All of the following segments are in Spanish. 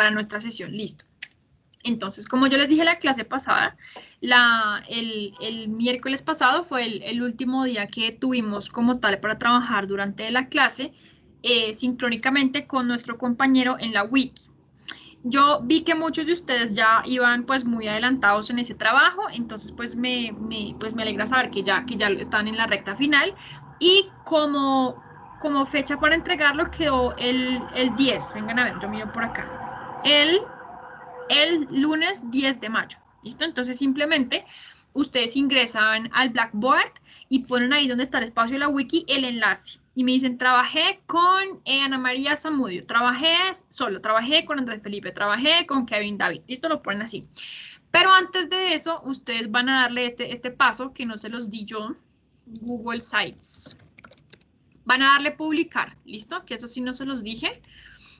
para nuestra sesión. Listo. Entonces, como yo les dije la clase pasada, el miércoles pasado fue el último día que tuvimos como tal para trabajar durante la clase sincrónicamente con nuestro compañero en la wiki. Yo vi que muchos de ustedes ya iban pues muy adelantados en ese trabajo, entonces pues me alegra saber que ya están en la recta final y como fecha para entregarlo quedó el 10. Vengan a ver, yo miro por acá. El lunes 10 de mayo. ¿Listo? Entonces simplemente ustedes ingresan al Blackboard y ponen ahí donde está el espacio de la wiki el enlace. Y me dicen, trabajé con Ana María Zamudio, trabajé solo, trabajé con Andrés Felipe, trabajé con Kevin David. Listo, lo ponen así. Pero antes de eso, ustedes van a darle este paso que no se los di yo, Google Sites. Van a darle publicar, ¿listo? Que eso sí no se los dije.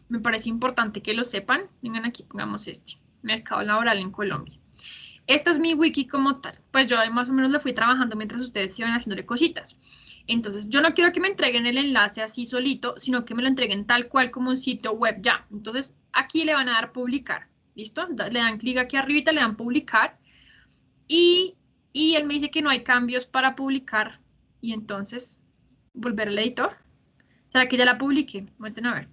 Me parece importante que lo sepan. Vengan aquí, pongamos mercado laboral en Colombia. Esta es mi wiki como tal. Pues yo más o menos lo fui trabajando mientras ustedes iban haciéndole cositas. Entonces, yo no quiero que me entreguen el enlace así solito, sino que me lo entreguen tal cual como un sitio web ya. Entonces, aquí le van a dar publicar. ¿Listo? Le dan clic aquí arriba, le dan publicar. Y él me dice que no hay cambios para publicar. Y entonces, volver al editor. ¿Será que ya la publiqué? Muestren a ver.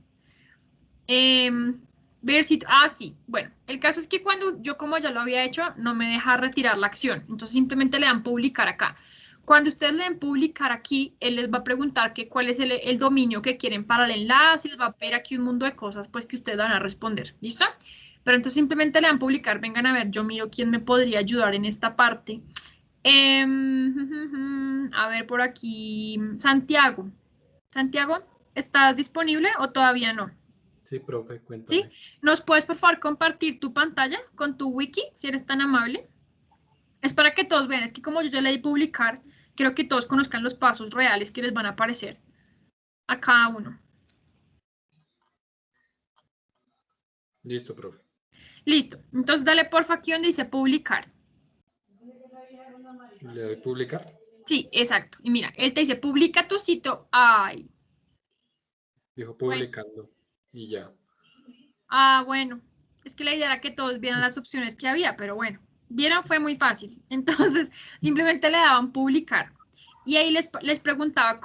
Ver si... Ah, sí. Bueno, el caso es que cuando yo como ya lo había hecho, no me deja retirar la acción. Entonces simplemente le dan publicar acá. Cuando ustedes le den publicar aquí, él les va a preguntar que cuál es el dominio que quieren para el enlace, les va a pedir aquí un mundo de cosas pues que ustedes van a responder. ¿Listo? Pero entonces simplemente le dan publicar. Vengan a ver, yo miro quién me podría ayudar en esta parte. A ver por aquí, Santiago. Santiago, ¿estás disponible o todavía no? Sí, profe, ¿Sí? cuéntame. ¿Nos puedes, por favor, compartir tu pantalla con tu wiki, si eres tan amable? Es para que todos vean, es que como yo ya le di publicar, quiero que todos conozcan los pasos reales que les van a aparecer a cada uno. Listo, profe. Listo. Entonces, dale porfa aquí donde dice publicar. ¿Le doy publicar? Sí, exacto. Y mira, él te dice, publica tu sitio. Ay. Dijo Bueno. publicando y ya. Ah, bueno. Es que la idea era que todos vieran las opciones que había, pero bueno. Vieron, fue muy fácil. Entonces, simplemente le daban publicar. Y ahí les preguntaba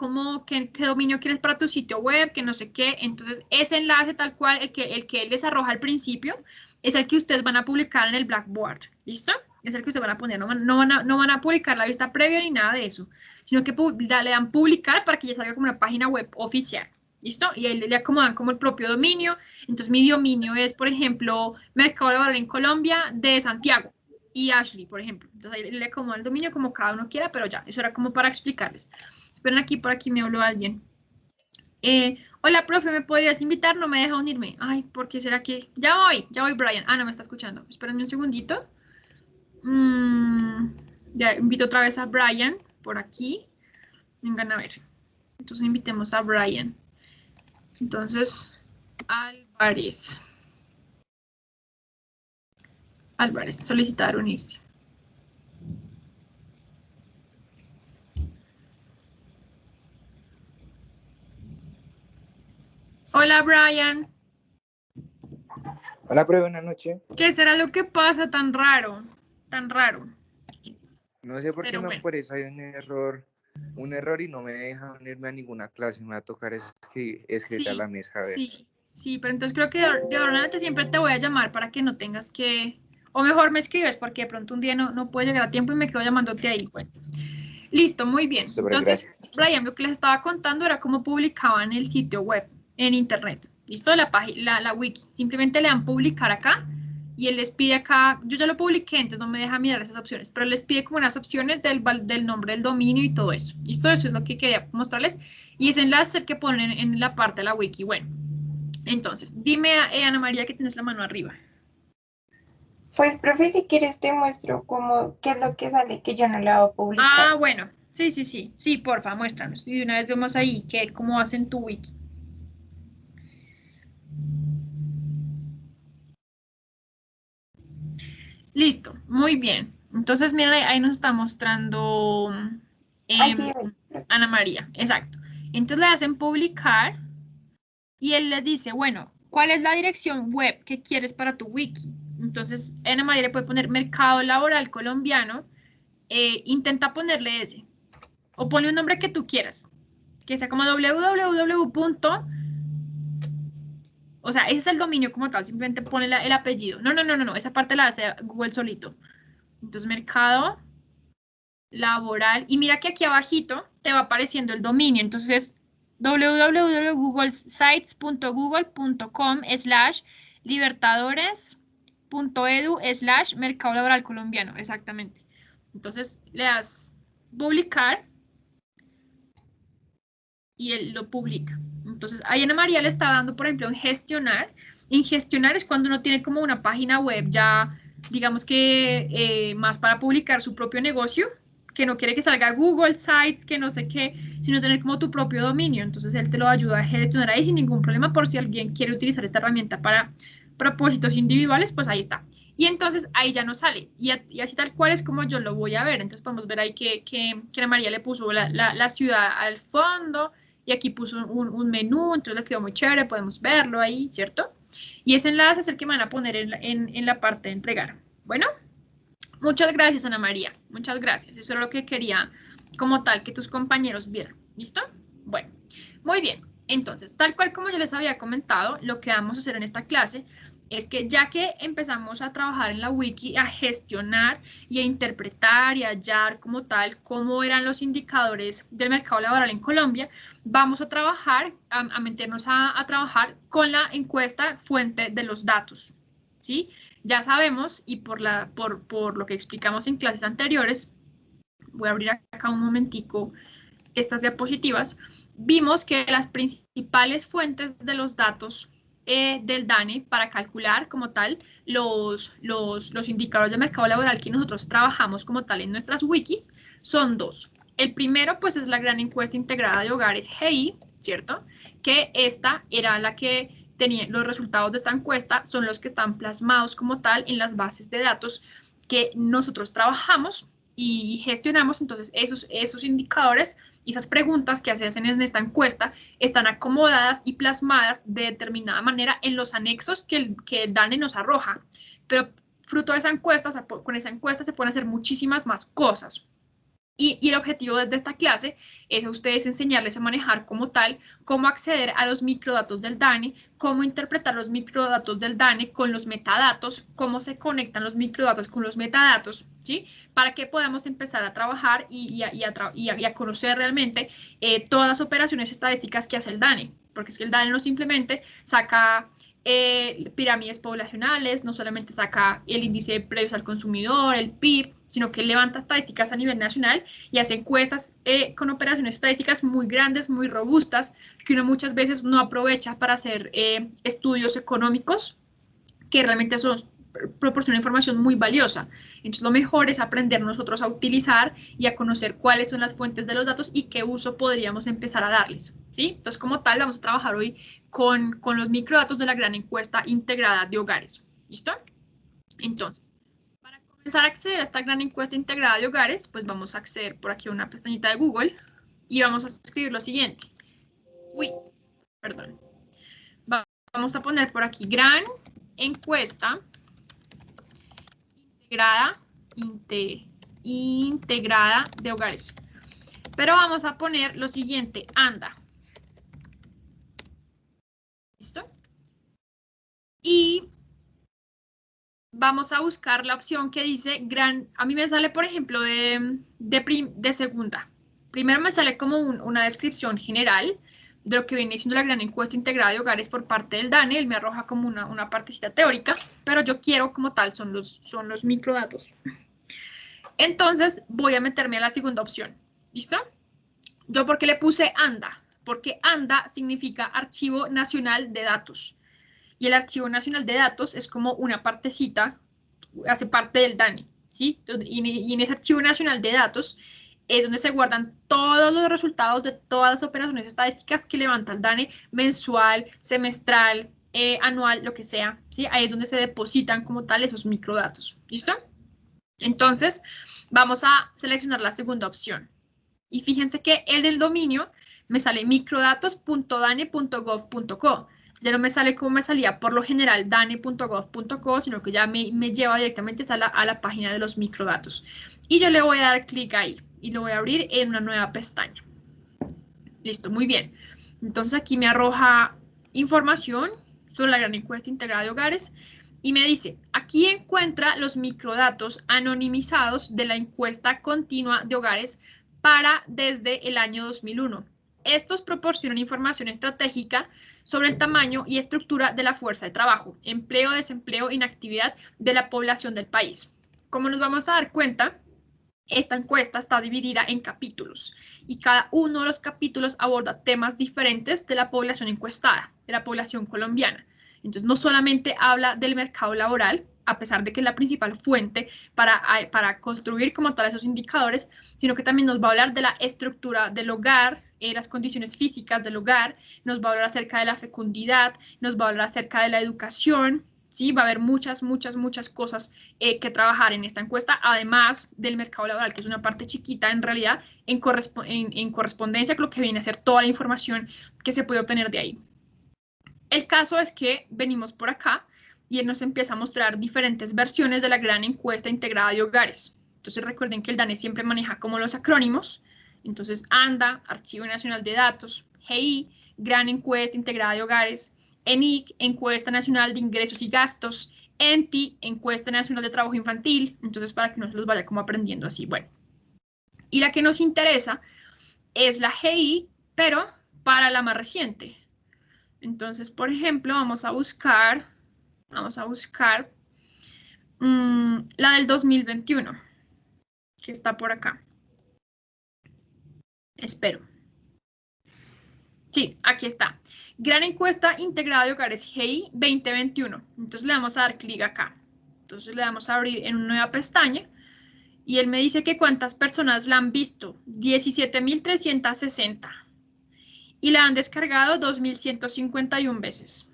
qué dominio quieres para tu sitio web, que no sé qué. Entonces, ese enlace tal cual, el que él les arroja al principio, es el que ustedes van a publicar en el Blackboard. ¿Listo? Es el que ustedes van a poner. No van a publicar la vista previa ni nada de eso, sino que le dan publicar para que ya salga como una página web oficial. ¿Listo? Y ahí le acomodan como el propio dominio. Entonces, mi dominio es, por ejemplo, Mercado Laboral en Colombia de Santiago y Ashley, por ejemplo. Entonces, ahí le acomodan el dominio como cada uno quiera, pero ya, eso era como para explicarles. Esperen aquí, por aquí me habló alguien. Hola, profe, ¿me podrías invitar? No me deja unirme. Ay, ¿por qué será que...? Ya voy, Brian. Ah, no, me está escuchando. Espérenme un segundito. Ya invito otra vez a Brian por aquí. Vengan a ver. Entonces, invitemos a Brian. Entonces, Álvarez, solicitar unirse. Hola, Brian. Hola, profe, buenas noches. ¿Qué será lo que pasa tan raro? Tan raro. No sé por qué Pero me bueno. aparece ahí un error y no me deja unirme a ninguna clase. Me va a tocar escribir a la mesa, a ver. Sí, pero entonces creo que de ahora en adelante siempre te voy a llamar para que no tengas que... O mejor me escribes porque de pronto un día no puedo llegar a tiempo y me quedo llamándote ahí. Bueno. Listo, muy bien. Listo, profe, Entonces, gracias. Brian, lo que les estaba contando era cómo publicaban el sitio web en internet. ¿Listo? La wiki. Simplemente le dan publicar acá y él les pide acá, yo ya lo publiqué, entonces no me deja mirar esas opciones, pero les pide como unas opciones del nombre del dominio y todo eso. ¿Listo? Eso es lo que quería mostrarles. Y ese enlace es el que ponen en la parte de la wiki. Bueno, entonces, dime, Ana María, que tienes la mano arriba. Pues, profe, si quieres te muestro qué es lo que sale, que yo no la voy a publicar. Ah, bueno. Sí, porfa, muéstranos. Y de una vez vemos ahí cómo hacen tu wiki. Listo, muy bien. Entonces, miren, ahí nos está mostrando Sí, Ana María, exacto. Entonces le hacen publicar y él les dice, bueno, ¿cuál es la dirección web que quieres para tu wiki? Entonces, Ana María le puede poner Mercado Laboral Colombiano, intenta ponerle ese, o ponle un nombre que tú quieras, que sea como www. O sea, ese es el dominio como tal, simplemente pone el apellido. No, esa parte la hace Google solito. Entonces, Mercado Laboral, y mira que aquí abajito te va apareciendo el dominio, entonces www.sites.google.com/libertadores.edu/mercado laboral colombiano, exactamente. Entonces le das publicar y él lo publica. Entonces ahí Ana María le está dando, por ejemplo, en gestionar. En gestionar es cuando uno tiene como una página web ya, digamos que más para publicar su propio negocio, que no quiere que salga Google Sites, que no sé qué, sino tener como tu propio dominio. Entonces él te lo ayuda a gestionar ahí sin ningún problema por si alguien quiere utilizar esta herramienta para propósitos individuales, pues ahí está. Y entonces ahí ya no sale. Y así tal cual es como yo lo voy a ver. Entonces podemos ver ahí que Ana María le puso la ciudad al fondo y aquí puso un menú, entonces lo quedó muy chévere, podemos verlo ahí, ¿cierto? Y ese enlace es el que me van a poner en la parte de entregar. Bueno. Muchas gracias, Ana María. Muchas gracias. Eso era lo que quería como tal que tus compañeros vieran. ¿Listo? Bueno, muy bien. Entonces, tal cual como yo les había comentado, lo que vamos a hacer en esta clase es que ya que empezamos a trabajar en la wiki, a gestionar y a interpretar y a hallar como tal cómo eran los indicadores del mercado laboral en Colombia, vamos a trabajar, a meternos a trabajar con la encuesta fuente de los datos, ¿sí? Ya sabemos, y por lo que explicamos en clases anteriores, voy a abrir acá un momentico estas diapositivas, vimos que las principales fuentes de los datos del DANE para calcular como tal los indicadores de mercado laboral que nosotros trabajamos como tal en nuestras wikis son dos. El primero, pues, es la gran encuesta integrada de hogares GI, ¿cierto? Que esta era la que tenía los resultados de esta encuesta, son los que están plasmados como tal en las bases de datos que nosotros trabajamos y gestionamos. Entonces, esos indicadores y esas preguntas que se hacen en esta encuesta están acomodadas y plasmadas de determinada manera en los anexos que el DANE nos arroja. Pero fruto de esa encuesta, o sea, con esa encuesta se pueden hacer muchísimas más cosas. Y el objetivo de esta clase es a ustedes enseñarles a manejar como tal, cómo acceder a los microdatos del DANE, cómo interpretar los microdatos del DANE con los metadatos, cómo se conectan los microdatos con los metadatos, ¿sí? Para que podamos empezar a trabajar y a conocer realmente todas las operaciones estadísticas que hace el DANE, porque es que el DANE no simplemente saca pirámides poblacionales, no solamente saca el índice de precios al consumidor, el PIB, sino que levanta estadísticas a nivel nacional y hace encuestas con operaciones estadísticas muy grandes, muy robustas, que uno muchas veces no aprovecha para hacer estudios económicos que realmente proporciona información muy valiosa. Entonces, lo mejor es aprender nosotros a utilizar y a conocer cuáles son las fuentes de los datos y qué uso podríamos empezar a darles, ¿sí? Entonces, como tal, vamos a trabajar hoy con los microdatos de la gran encuesta integrada de hogares. ¿Listo? Entonces, para comenzar a acceder a esta gran encuesta integrada de hogares, pues vamos a acceder por aquí a una pestañita de Google y vamos a escribir lo siguiente. Perdón. Vamos a poner por aquí gran encuesta integrada de hogares. Pero vamos a poner lo siguiente, ANDA. ¿Listo? Y vamos a buscar la opción que dice a mí me sale, por ejemplo, de segunda. Primero me sale como una descripción general de lo que viene siendo la gran encuesta integrada de hogares por parte del DANE. Él me arroja como una partecita teórica, pero yo quiero como tal, son los microdatos. Entonces voy a meterme a la segunda opción. ¿Listo? ¿Yo por qué le puse ANDA? Porque ANDA significa Archivo Nacional de Datos. Y el Archivo Nacional de Datos es como una partecita, hace parte del DANE, ¿sí? Y en ese Archivo Nacional de Datos es donde se guardan todos los resultados de todas las operaciones estadísticas que levanta el DANE mensual, semestral, anual, lo que sea, ¿sí? Ahí es donde se depositan como tal esos microdatos. ¿Listo? Entonces, vamos a seleccionar la segunda opción. Y fíjense que el del dominio me sale microdatos.dane.gov.co. Ya no me sale como me salía por lo general dane.gov.co, sino que ya me lleva directamente a la página de los microdatos. Y yo le voy a dar clic ahí y lo voy a abrir en una nueva pestaña. Listo, muy bien. Entonces aquí me arroja información sobre la gran encuesta integrada de hogares y me dice, aquí encuentra los microdatos anonimizados de la encuesta continua de hogares para desde el año 2001. Estos proporcionan información estratégica sobre el tamaño y estructura de la fuerza de trabajo, empleo, desempleo, inactividad de la población del país. Como nos vamos a dar cuenta, esta encuesta está dividida en capítulos y cada uno de los capítulos aborda temas diferentes de la población encuestada, de la población colombiana. Entonces, no solamente habla del mercado laboral, a pesar de que es la principal fuente para construir como tal esos indicadores, sino que también nos va a hablar de la estructura del hogar, las condiciones físicas del hogar, nos va a hablar acerca de la fecundidad, nos va a hablar acerca de la educación. Sí, va a haber muchas cosas que trabajar en esta encuesta, además del mercado laboral, que es una parte chiquita en realidad, en correspondencia con lo que viene a ser toda la información que se puede obtener de ahí. El caso es que venimos por acá y él nos empieza a mostrar diferentes versiones de la gran encuesta integrada de hogares. Entonces recuerden que el DANE siempre maneja como los acrónimos. Entonces ANDA, Archivo Nacional de Datos, GI, Gran Encuesta Integrada de Hogares, ENIC, Encuesta Nacional de Ingresos y Gastos, ENTI, Encuesta Nacional de Trabajo Infantil. Entonces, para que no se los vaya como aprendiendo así. Bueno, y la que nos interesa es la GI, pero para la más reciente. Entonces, por ejemplo, vamos a buscar la del 2021, que está por acá. Espero. Sí, aquí está. Gran encuesta integrada de hogares GI 2021. Entonces le vamos a dar clic acá. Entonces le damos a abrir en una nueva pestaña. Y él me dice que cuántas personas la han visto. 17.360. Y la han descargado 2.151 veces.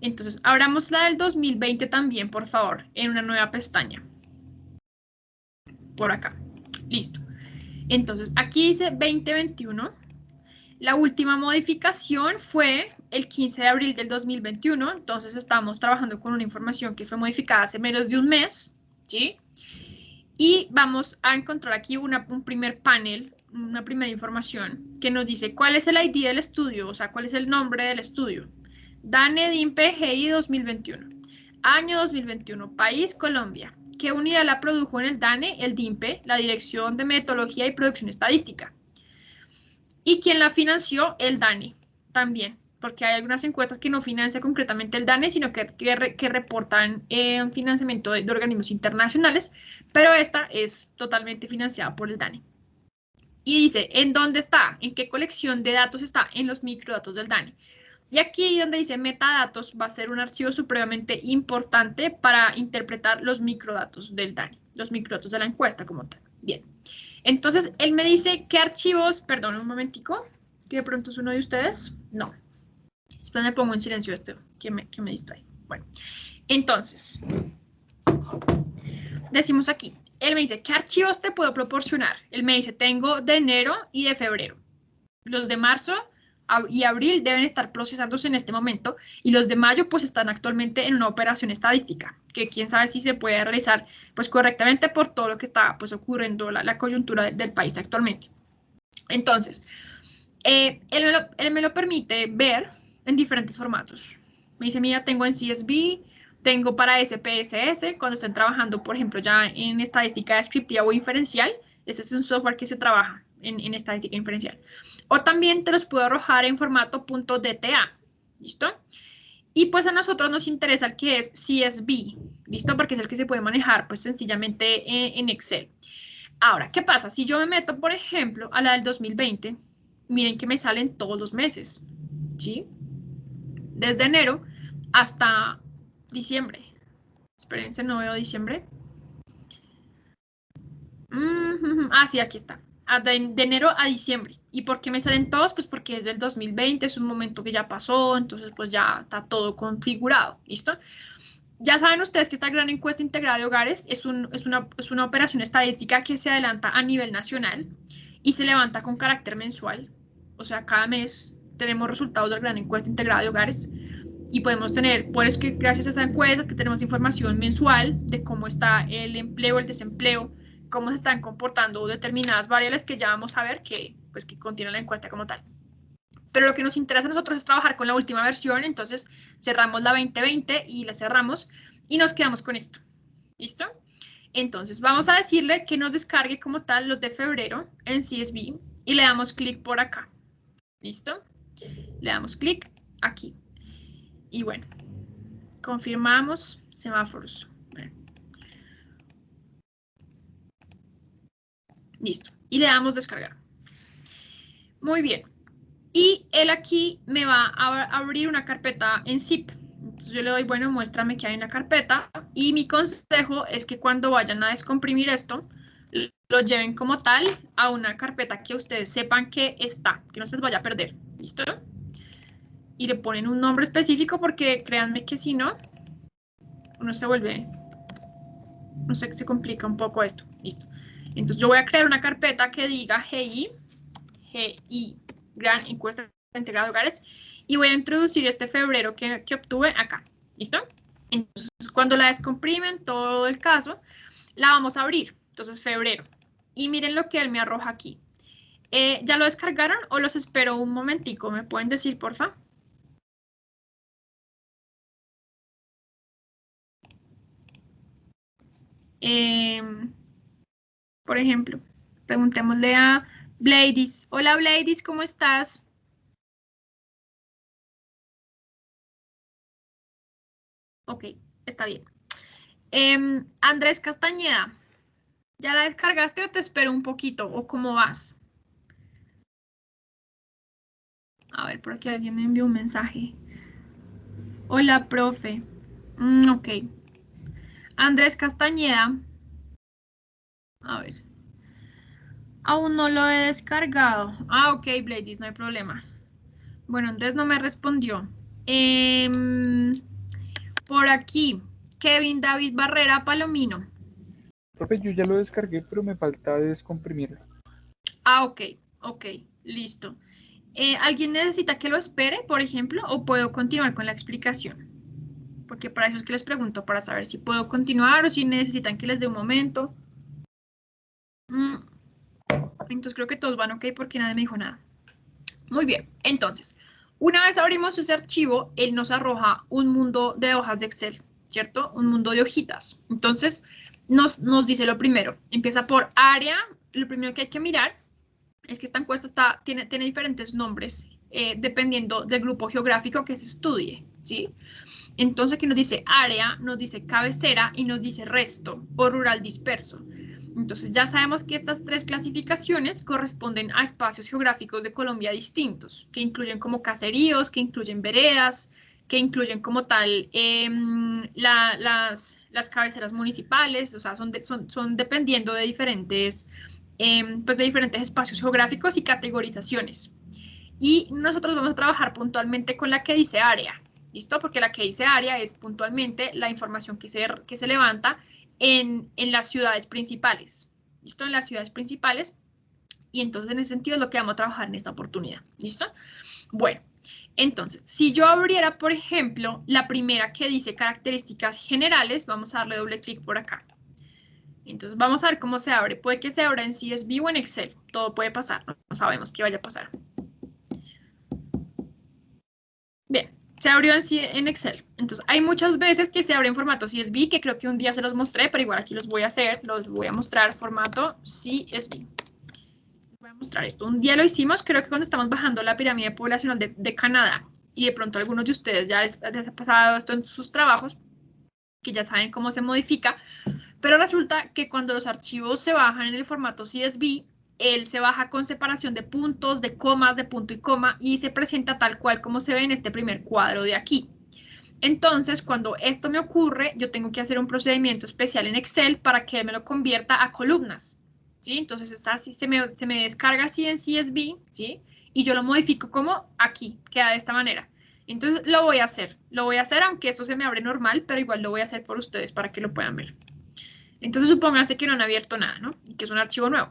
Entonces, abramos la del 2020 también, por favor, en una nueva pestaña. Por acá. Listo. Entonces, aquí dice 2021. La última modificación fue el 15 de abril del 2021, entonces estamos trabajando con una información que fue modificada hace menos de un mes, ¿sí? Y vamos a encontrar aquí un primer panel, una primera información que nos dice cuál es el ID del estudio, o sea, cuál es el nombre del estudio. DANE DIMPE GI 2021. Año 2021. País Colombia. ¿Qué unidad la produjo en el DANE? El DIMPE, la Dirección de Metodología y Producción Estadística. ¿Y quién la financió? El DANE también, porque hay algunas encuestas que no financia concretamente el DANE, sino que reportan financiamiento de organismos internacionales, pero esta es totalmente financiada por el DANE. Y dice, ¿en dónde está? ¿En qué colección de datos está? En los microdatos del DANE. Y aquí donde dice metadatos va a ser un archivo supremamente importante para interpretar los microdatos del DANE, los microdatos de la encuesta como tal. Bien. Entonces, él me dice qué archivos, perdón un momentico, que de pronto es uno de ustedes. No. Después me pongo en silencio esto, que me distrae. Bueno, entonces, decimos aquí, él me dice, ¿qué archivos te puedo proporcionar? Él me dice, tengo de enero y de febrero. Los de marzo y abril deben estar procesándose en este momento y los de mayo pues están actualmente en una operación estadística que quién sabe si se puede realizar pues correctamente por todo lo que está pues ocurriendo la coyuntura del país actualmente. Entonces, él me lo permite ver en diferentes formatos. Me dice, mira, tengo en CSV, tengo para SPSS, cuando estén trabajando, por ejemplo, ya en estadística descriptiva o inferencial. Este es un software que se trabaja en estadística inferencial. O también te los puedo arrojar en formato .dta, ¿listo? Y pues a nosotros nos interesa el que es CSV, ¿listo? Porque es el que se puede manejar pues sencillamente en Excel. Ahora, ¿qué pasa? Si yo me meto, por ejemplo, a la del 2020, miren que me salen todos los meses, ¿sí? Desde enero hasta diciembre. Espérense, no veo diciembre. Sí, aquí está. De enero a diciembre. ¿Y por qué me salen todos? Pues porque es del 2020, es un momento que ya pasó, entonces pues ya está todo configurado, ¿listo? Ya saben ustedes que esta gran encuesta integrada de hogares es una operación estadística que se adelanta a nivel nacional y se levanta con carácter mensual. O sea, cada mes tenemos resultados de la gran encuesta integrada de hogares y podemos tener, por eso que gracias a esas encuestas que tenemos información mensual de cómo está el empleo, el desempleo, cómo se están comportando determinadas variables que ya vamos a ver que, pues, que contiene la encuesta como tal. Pero lo que nos interesa a nosotros es trabajar con la última versión, entonces cerramos la 2020 y la cerramos y nos quedamos con esto. ¿Listo? Entonces vamos a decirle que nos descargue como tal los de febrero en CSV y le damos clic por acá. ¿Listo? Le damos clic aquí. Y bueno, confirmamos semáforos. Listo. Y le damos descargar. Muy bien. Y él aquí me va a abrir una carpeta en zip. Entonces yo le doy, bueno, muéstrame qué hay en la carpeta. Y mi consejo es que cuando vayan a descomprimir esto, lo lleven como tal a una carpeta que ustedes sepan que está, que no se les vaya a perder. ¿Listo? Y le ponen un nombre específico porque créanme que si no, uno se vuelve, no sé, se complica un poco esto. Listo. Entonces yo voy a crear una carpeta que diga GI, Gran Encuesta Integrada de Hogares, y voy a introducir este febrero que obtuve acá. ¿Listo? Entonces, cuando la descomprimen, todo el caso, la vamos a abrir. Entonces, febrero. Y miren lo que él me arroja aquí. ¿Ya lo descargaron o los espero un momentico? ¿Me pueden decir, porfa? Por ejemplo, preguntémosle a Bladys. Hola, Bladys, ¿cómo estás? Ok, está bien. Andrés Castañeda, ¿ya la descargaste o te espero un poquito? ¿O cómo vas? A ver, por aquí alguien me envió un mensaje. Hola, profe. Ok. Andrés Castañeda. A ver. Aún no lo he descargado. Ah, ok, Bladys, no hay problema. Bueno, Andrés no me respondió. Por aquí, Kevin David Barrera Palomino. Profe, yo ya lo descargué, pero me falta descomprimirlo. Ah, ok, listo. ¿Alguien necesita que lo espere, por ejemplo, o puedo continuar con la explicación? Porque para eso es que les pregunto, para saber si puedo continuar o si necesitan que les dé un momento. Entonces creo que todos van ok porque nadie me dijo nada. Muy bien, entonces, una vez abrimos ese archivo, él nos arroja un mundo de hojas de Excel, ¿cierto? Un mundo de hojitas. Entonces, nos dice lo primero, empieza por área, lo primero que hay que mirar es que esta encuesta tiene diferentes nombres dependiendo del grupo geográfico que se estudie, ¿sí? Entonces aquí nos dice área, nos dice cabecera y nos dice resto o rural disperso. Entonces ya sabemos que estas tres clasificaciones corresponden a espacios geográficos de Colombia distintos, que incluyen como caseríos, que incluyen veredas, que incluyen como tal las cabeceras municipales, o sea, son dependiendo de diferentes, pues de diferentes espacios geográficos y categorizaciones. Y nosotros vamos a trabajar puntualmente con la que dice área, ¿listo? Porque la que dice área es puntualmente la información que se levanta en las ciudades principales, ¿listo? En las ciudades principales. Y entonces en ese sentido es lo que vamos a trabajar en esta oportunidad, ¿listo? Bueno, entonces, si yo abriera, por ejemplo, la primera que dice características generales, vamos a darle doble clic por acá. Entonces vamos a ver cómo se abre. Puede que se abra en CSV o en Excel. Todo puede pasar, no sabemos qué vaya a pasar. Bien, se abrió en Excel. Entonces hay muchas veces que se abre en formato CSV, que creo que un día se los mostré, pero igual aquí los voy a hacer. Los voy a mostrar formato CSV. Voy a mostrar esto. Un día lo hicimos, creo que cuando estamos bajando la pirámide poblacional de Canadá. Y de pronto algunos de ustedes ya les ha pasado esto en sus trabajos, que ya saben cómo se modifica. Pero resulta que cuando los archivos se bajan en el formato CSV, él se baja con separación de puntos, de comas, de punto y coma, y se presenta tal cual como se ve en este primer cuadro de aquí. Entonces, cuando esto me ocurre, yo tengo que hacer un procedimiento especial en Excel para que me lo convierta a columnas, ¿sí? Entonces, se me descarga así en CSV, ¿sí? Y yo lo modifico como aquí, queda de esta manera. Entonces, lo voy a hacer, aunque esto se me abre normal, pero igual lo voy a hacer por ustedes para que lo puedan ver. Entonces, supónganse que no han abierto nada, ¿no? Y que es un archivo nuevo.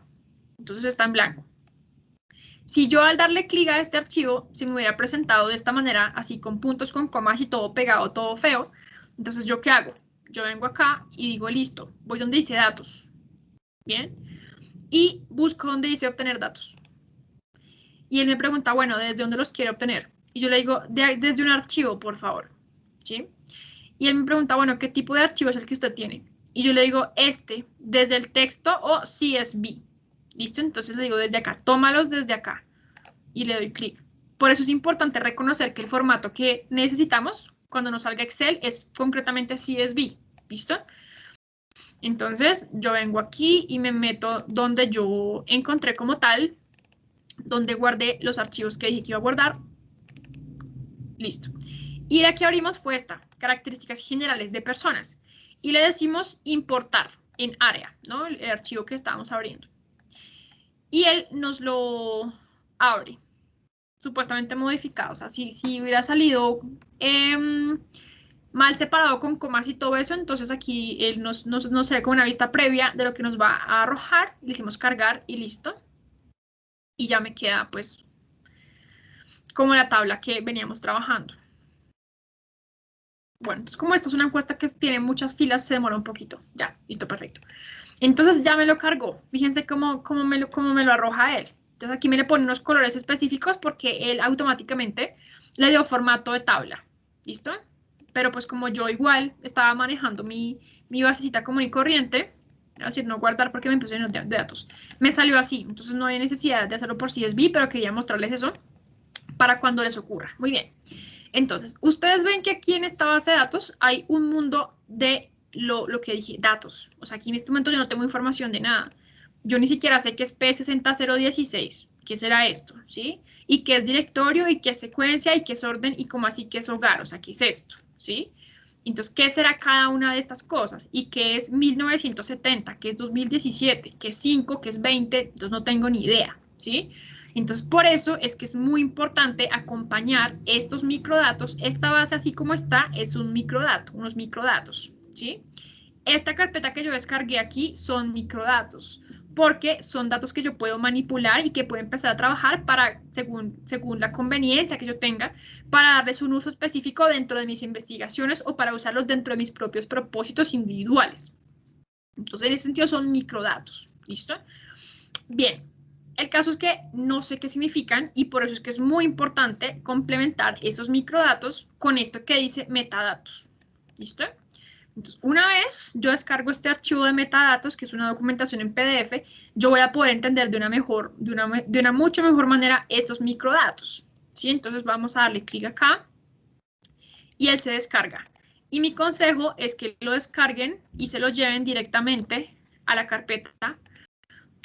Entonces, está en blanco. Si yo al darle clic a este archivo se me hubiera presentado de esta manera, así con puntos, con comas y todo pegado, todo feo, entonces ¿yo qué hago? Yo vengo acá y digo, listo, voy donde dice datos, ¿bien? Y busco donde dice obtener datos. Y él me pregunta, bueno, ¿desde dónde los quiere obtener? Y yo le digo, desde un archivo, por favor, ¿sí? Y él me pregunta, bueno, ¿qué tipo de archivo es el que usted tiene? Y yo le digo, desde el texto o CSV. ¿Listo? Entonces le digo, desde acá, tómalos desde acá. Y le doy clic. Por eso es importante reconocer que el formato que necesitamos cuando nos salga Excel es concretamente CSV. ¿Listo? Entonces yo vengo aquí y me meto donde yo encontré como tal, donde guardé los archivos que dije que iba a guardar. Listo. Y la que abrimos fue esta, características generales de personas. Y le decimos importar en área, ¿no? El archivo que estábamos abriendo. Y él nos lo abre, supuestamente modificado. O sea, si hubiera salido mal separado con comas y todo eso, entonces aquí él nos da como una vista previa de lo que nos va a arrojar. Le hicimos cargar y listo. Y ya me queda, pues, como la tabla que veníamos trabajando. Bueno, entonces como esta es una encuesta que tiene muchas filas, se demora un poquito. Ya, listo, perfecto. Entonces ya me lo cargó. Fíjense cómo me lo arroja él. Entonces aquí me le pone unos colores específicos porque él automáticamente le dio formato de tabla. ¿Listo? Pero pues como yo igual estaba manejando mi basecita común y corriente, es decir, no guardar porque me puse de datos, me salió así. Entonces no hay necesidad de hacerlo por CSV, pero quería mostrarles eso para cuando les ocurra. Muy bien. Entonces, ustedes ven que aquí en esta base de datos hay un mundo de lo que dije, datos. O sea, aquí en este momento yo no tengo información de nada. Yo ni siquiera sé qué es P60016. ¿Qué será esto? ¿Sí? Y qué es directorio, y qué es secuencia, y qué es orden, y cómo así que es hogar. O sea, ¿qué es esto? ¿Sí? Entonces, ¿qué será cada una de estas cosas? ¿Y qué es 1970? ¿Qué es 2017? ¿Qué es 5? ¿Qué es 20? Entonces, no tengo ni idea. ¿Sí? Entonces, por eso es que es muy importante acompañar estos microdatos. Esta base, así como está, es un microdato, unos microdatos, ¿sí? Esta carpeta que yo descargué aquí son microdatos, porque son datos que yo puedo manipular y que puedo empezar a trabajar para, según la conveniencia que yo tenga, para darles un uso específico dentro de mis investigaciones o para usarlos dentro de mis propios propósitos individuales. Entonces, en ese sentido, son microdatos, ¿listo? Bien. El caso es que no sé qué significan y por eso es que es muy importante complementar esos microdatos con esto que dice metadatos. ¿Listo? Entonces, una vez yo descargo este archivo de metadatos, que es una documentación en PDF, yo voy a poder entender de una mucho mejor manera estos microdatos. ¿Sí? Entonces vamos a darle clic acá y él se descarga. Y mi consejo es que lo descarguen y se lo lleven directamente a la carpeta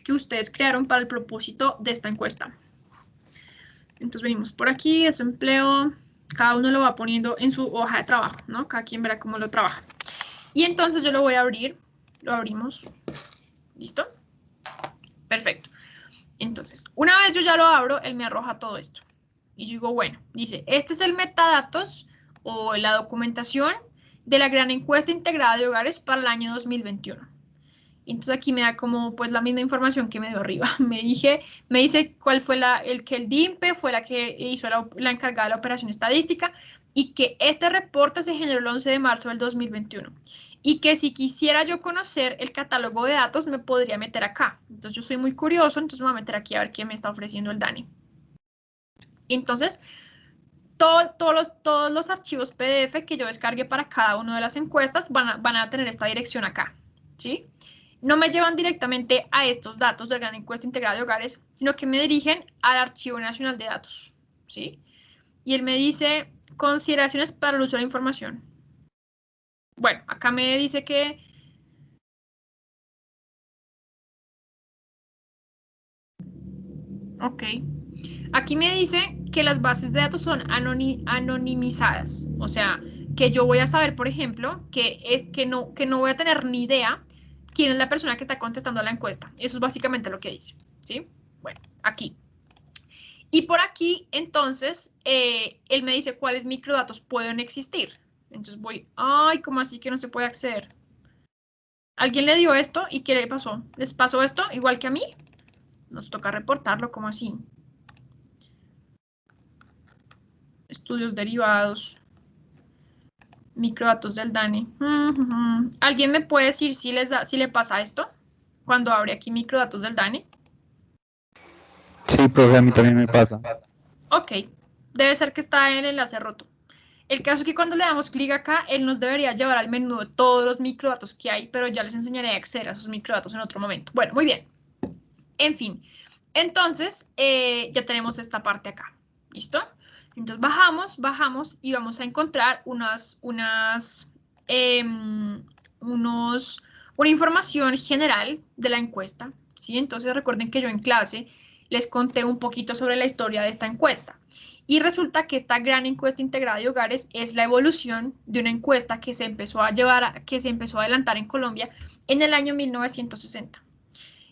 que ustedes crearon para el propósito de esta encuesta. Entonces venimos por aquí, desempleo, cada uno lo va poniendo en su hoja de trabajo, ¿no? Cada quien verá cómo lo trabaja. Y entonces yo lo voy a abrir, lo abrimos, ¿listo? Perfecto. Entonces, una vez yo ya lo abro, él me arroja todo esto. Y yo digo, bueno, dice, este es el metadatos o la documentación de la gran encuesta integrada de hogares para el año 2021. Entonces aquí me da como pues la misma información que me dio arriba. Me dice cuál fue el DIMPE fue la que hizo la encargada de la operación estadística y que este reporte se generó el 11 de marzo del 2021. Y que si quisiera yo conocer el catálogo de datos me podría meter acá. Entonces yo soy muy curioso, entonces me voy a meter aquí a ver qué me está ofreciendo el Dani. Entonces, todos los archivos PDF que yo descargue para cada una de las encuestas van a tener esta dirección acá, ¿sí? No me llevan directamente a estos datos de la gran encuesta integrada de hogares, sino que me dirigen al Archivo Nacional de Datos, ¿sí? Y él me dice consideraciones para el uso de la información. Bueno, acá me dice que ok. Aquí me dice que las bases de datos son anonimizadas, o sea, que yo voy a saber, por ejemplo, que no voy a tener ni idea quién es la persona que está contestando a la encuesta. Eso es básicamente lo que dice, ¿sí? Bueno, aquí. Y por aquí, entonces, él me dice cuáles microdatos pueden existir. Entonces voy, ay, ¿cómo así que no se puede acceder? ¿Alguien le dio esto y qué le pasó? ¿Les pasó esto igual que a mí? Nos toca reportarlo, ¿cómo así? estudios derivados, microdatos del DANE. ¿Alguien me puede decir si le pasa esto cuando abre aquí microdatos del DANE? Sí, profe, a mí también me pasa. Ok, debe ser que está en el enlace roto. El caso es que cuando le damos clic acá, él nos debería llevar al menú de todos los microdatos que hay, pero ya les enseñaré a acceder a esos microdatos en otro momento. Bueno, muy bien. En fin, entonces ya tenemos esta parte acá. ¿Listo? Entonces bajamos y vamos a encontrar una información general de la encuesta. ¿Sí? Entonces recuerden que yo en clase les conté un poquito sobre la historia de esta encuesta. Y resulta que esta gran encuesta integrada de hogares es la evolución de una encuesta que se empezó a adelantar en Colombia en el año 1960.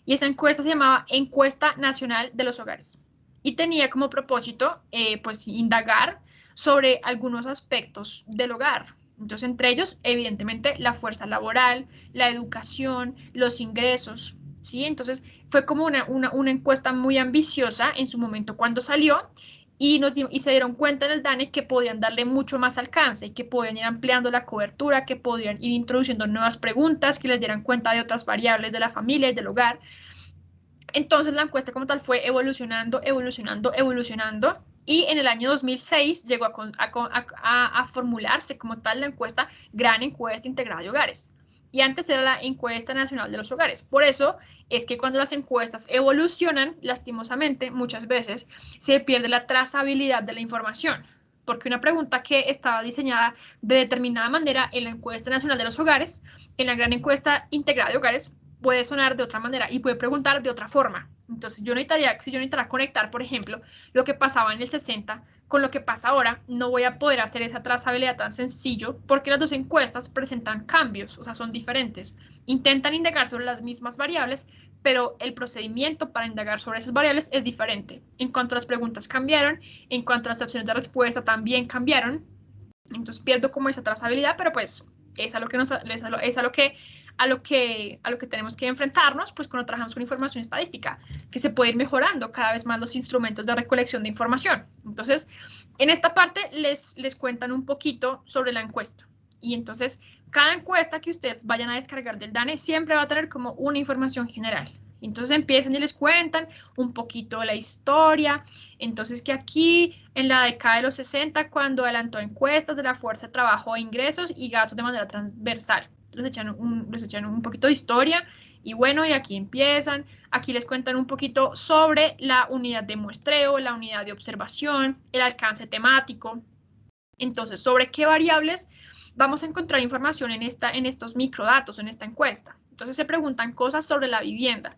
Y esta encuesta se llamaba Encuesta Nacional de los Hogares. Y tenía como propósito, pues, indagar sobre algunos aspectos del hogar. Entonces, entre ellos, evidentemente, la fuerza laboral, la educación, los ingresos, ¿sí? Entonces, fue como una encuesta muy ambiciosa en su momento cuando salió, y se dieron cuenta en el DANE que podían darle mucho más alcance, que podían ir ampliando la cobertura, que podían ir introduciendo nuevas preguntas, que les dieran cuenta de otras variables de la familia y del hogar. Entonces la encuesta como tal fue evolucionando, y en el año 2006 llegó a formularse como tal la encuesta Gran Encuesta Integrada de Hogares. Y antes era la Encuesta Nacional de los Hogares. Por eso es que cuando las encuestas evolucionan, lastimosamente, muchas veces se pierde la trazabilidad de la información. Porque una pregunta que estaba diseñada de determinada manera en la Encuesta Nacional de los Hogares, en la Gran Encuesta Integrada de Hogares, puede sonar de otra manera y puede preguntar de otra forma. Entonces, si yo necesitara conectar, por ejemplo, lo que pasaba en el 60 con lo que pasa ahora, no voy a poder hacer esa trazabilidad tan sencillo porque las dos encuestas presentan cambios, o sea, son diferentes. Intentan indagar sobre las mismas variables, pero el procedimiento para indagar sobre esas variables es diferente. En cuanto a las preguntas cambiaron, en cuanto a las opciones de respuesta también cambiaron, entonces pierdo como esa trazabilidad, pero pues es a lo que tenemos que enfrentarnos, pues cuando trabajamos con información estadística, que se puede ir mejorando cada vez más los instrumentos de recolección de información. Entonces, en esta parte les cuentan un poquito sobre la encuesta. Y entonces, cada encuesta que ustedes vayan a descargar del DANE siempre va a tener como una información general. Entonces empiezan y les cuentan un poquito de la historia. Entonces que aquí en la década de los 60, cuando adelantó encuestas de la fuerza de trabajo e ingresos y gastos de manera transversal. Les echan un poquito de historia y bueno, y aquí empiezan. Aquí les cuentan un poquito sobre la unidad de muestreo, la unidad de observación, el alcance temático. Entonces, ¿sobre qué variables vamos a encontrar información en estos microdatos, en esta encuesta? Entonces se preguntan cosas sobre la vivienda.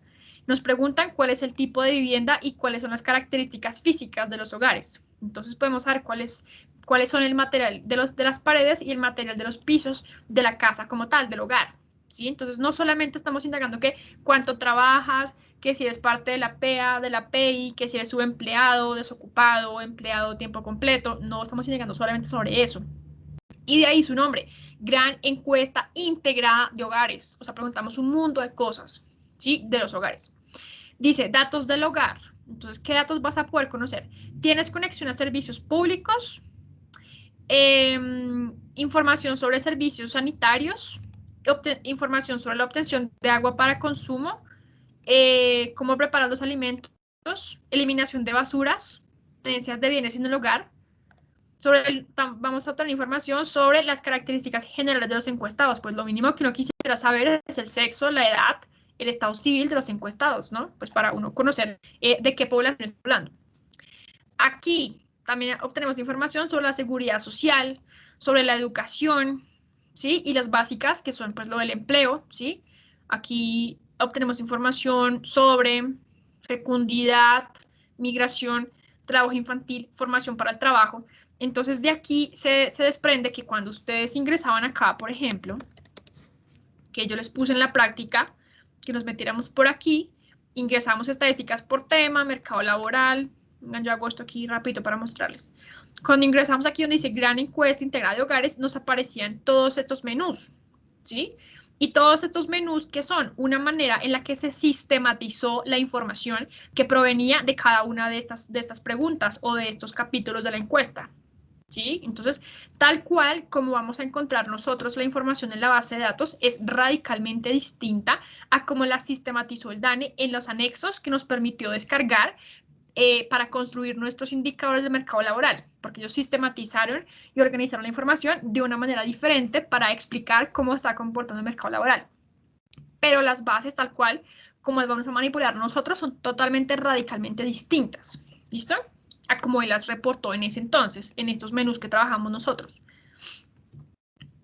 Nos preguntan cuál es el tipo de vivienda y cuáles son las características físicas de los hogares. Entonces podemos saber cuáles son el material de las paredes y el material de los pisos de la casa como tal, del hogar. ¿Sí? Entonces no solamente estamos indagando que cuánto trabajas, que si eres parte de la PEA, de la PEI, que si eres subempleado, desocupado, empleado tiempo completo. No estamos indagando solamente sobre eso. Y de ahí su nombre, Gran Encuesta Integrada de Hogares. O sea, preguntamos un mundo de cosas, ¿sí? De los hogares. Dice, datos del hogar. Entonces, ¿qué datos vas a poder conocer? ¿Tienes conexión a servicios públicos? Información sobre servicios sanitarios. Información sobre la obtención de agua para consumo. Cómo preparar los alimentos. Eliminación de basuras. Tenencias de bienes en el hogar. Vamos a obtener información sobre las características generales de los encuestados. Pues lo mínimo que uno quisiera saber es el sexo, la edad, el estado civil de los encuestados, ¿no? Pues para uno conocer de qué población está hablando. Aquí también obtenemos información sobre la seguridad social, sobre la educación, ¿sí? Y las básicas, que son pues lo del empleo, ¿sí? Aquí obtenemos información sobre fecundidad, migración, trabajo infantil, formación para el trabajo. Entonces, de aquí se desprende que cuando ustedes ingresaban acá, por ejemplo, que yo les puse en la práctica, que nos metiéramos por aquí, ingresamos estadísticas por tema, mercado laboral. Yo hago esto aquí rápido para mostrarles. Cuando ingresamos aquí donde dice Gran Encuesta Integrada de Hogares, nos aparecían todos estos menús, ¿sí? Y todos estos menús que son una manera en la que se sistematizó la información que provenía de cada una de estas preguntas o de estos capítulos de la encuesta. ¿Sí? Entonces, tal cual como vamos a encontrar nosotros la información en la base de datos es radicalmente distinta a cómo la sistematizó el DANE en los anexos que nos permitió descargar para construir nuestros indicadores de mercado laboral, porque ellos sistematizaron y organizaron la información de una manera diferente para explicar cómo está comportando el mercado laboral. Pero las bases tal cual como las vamos a manipular nosotros son totalmente radicalmente distintas. ¿Listo? A como él las reportó en ese entonces, en estos menús que trabajamos nosotros.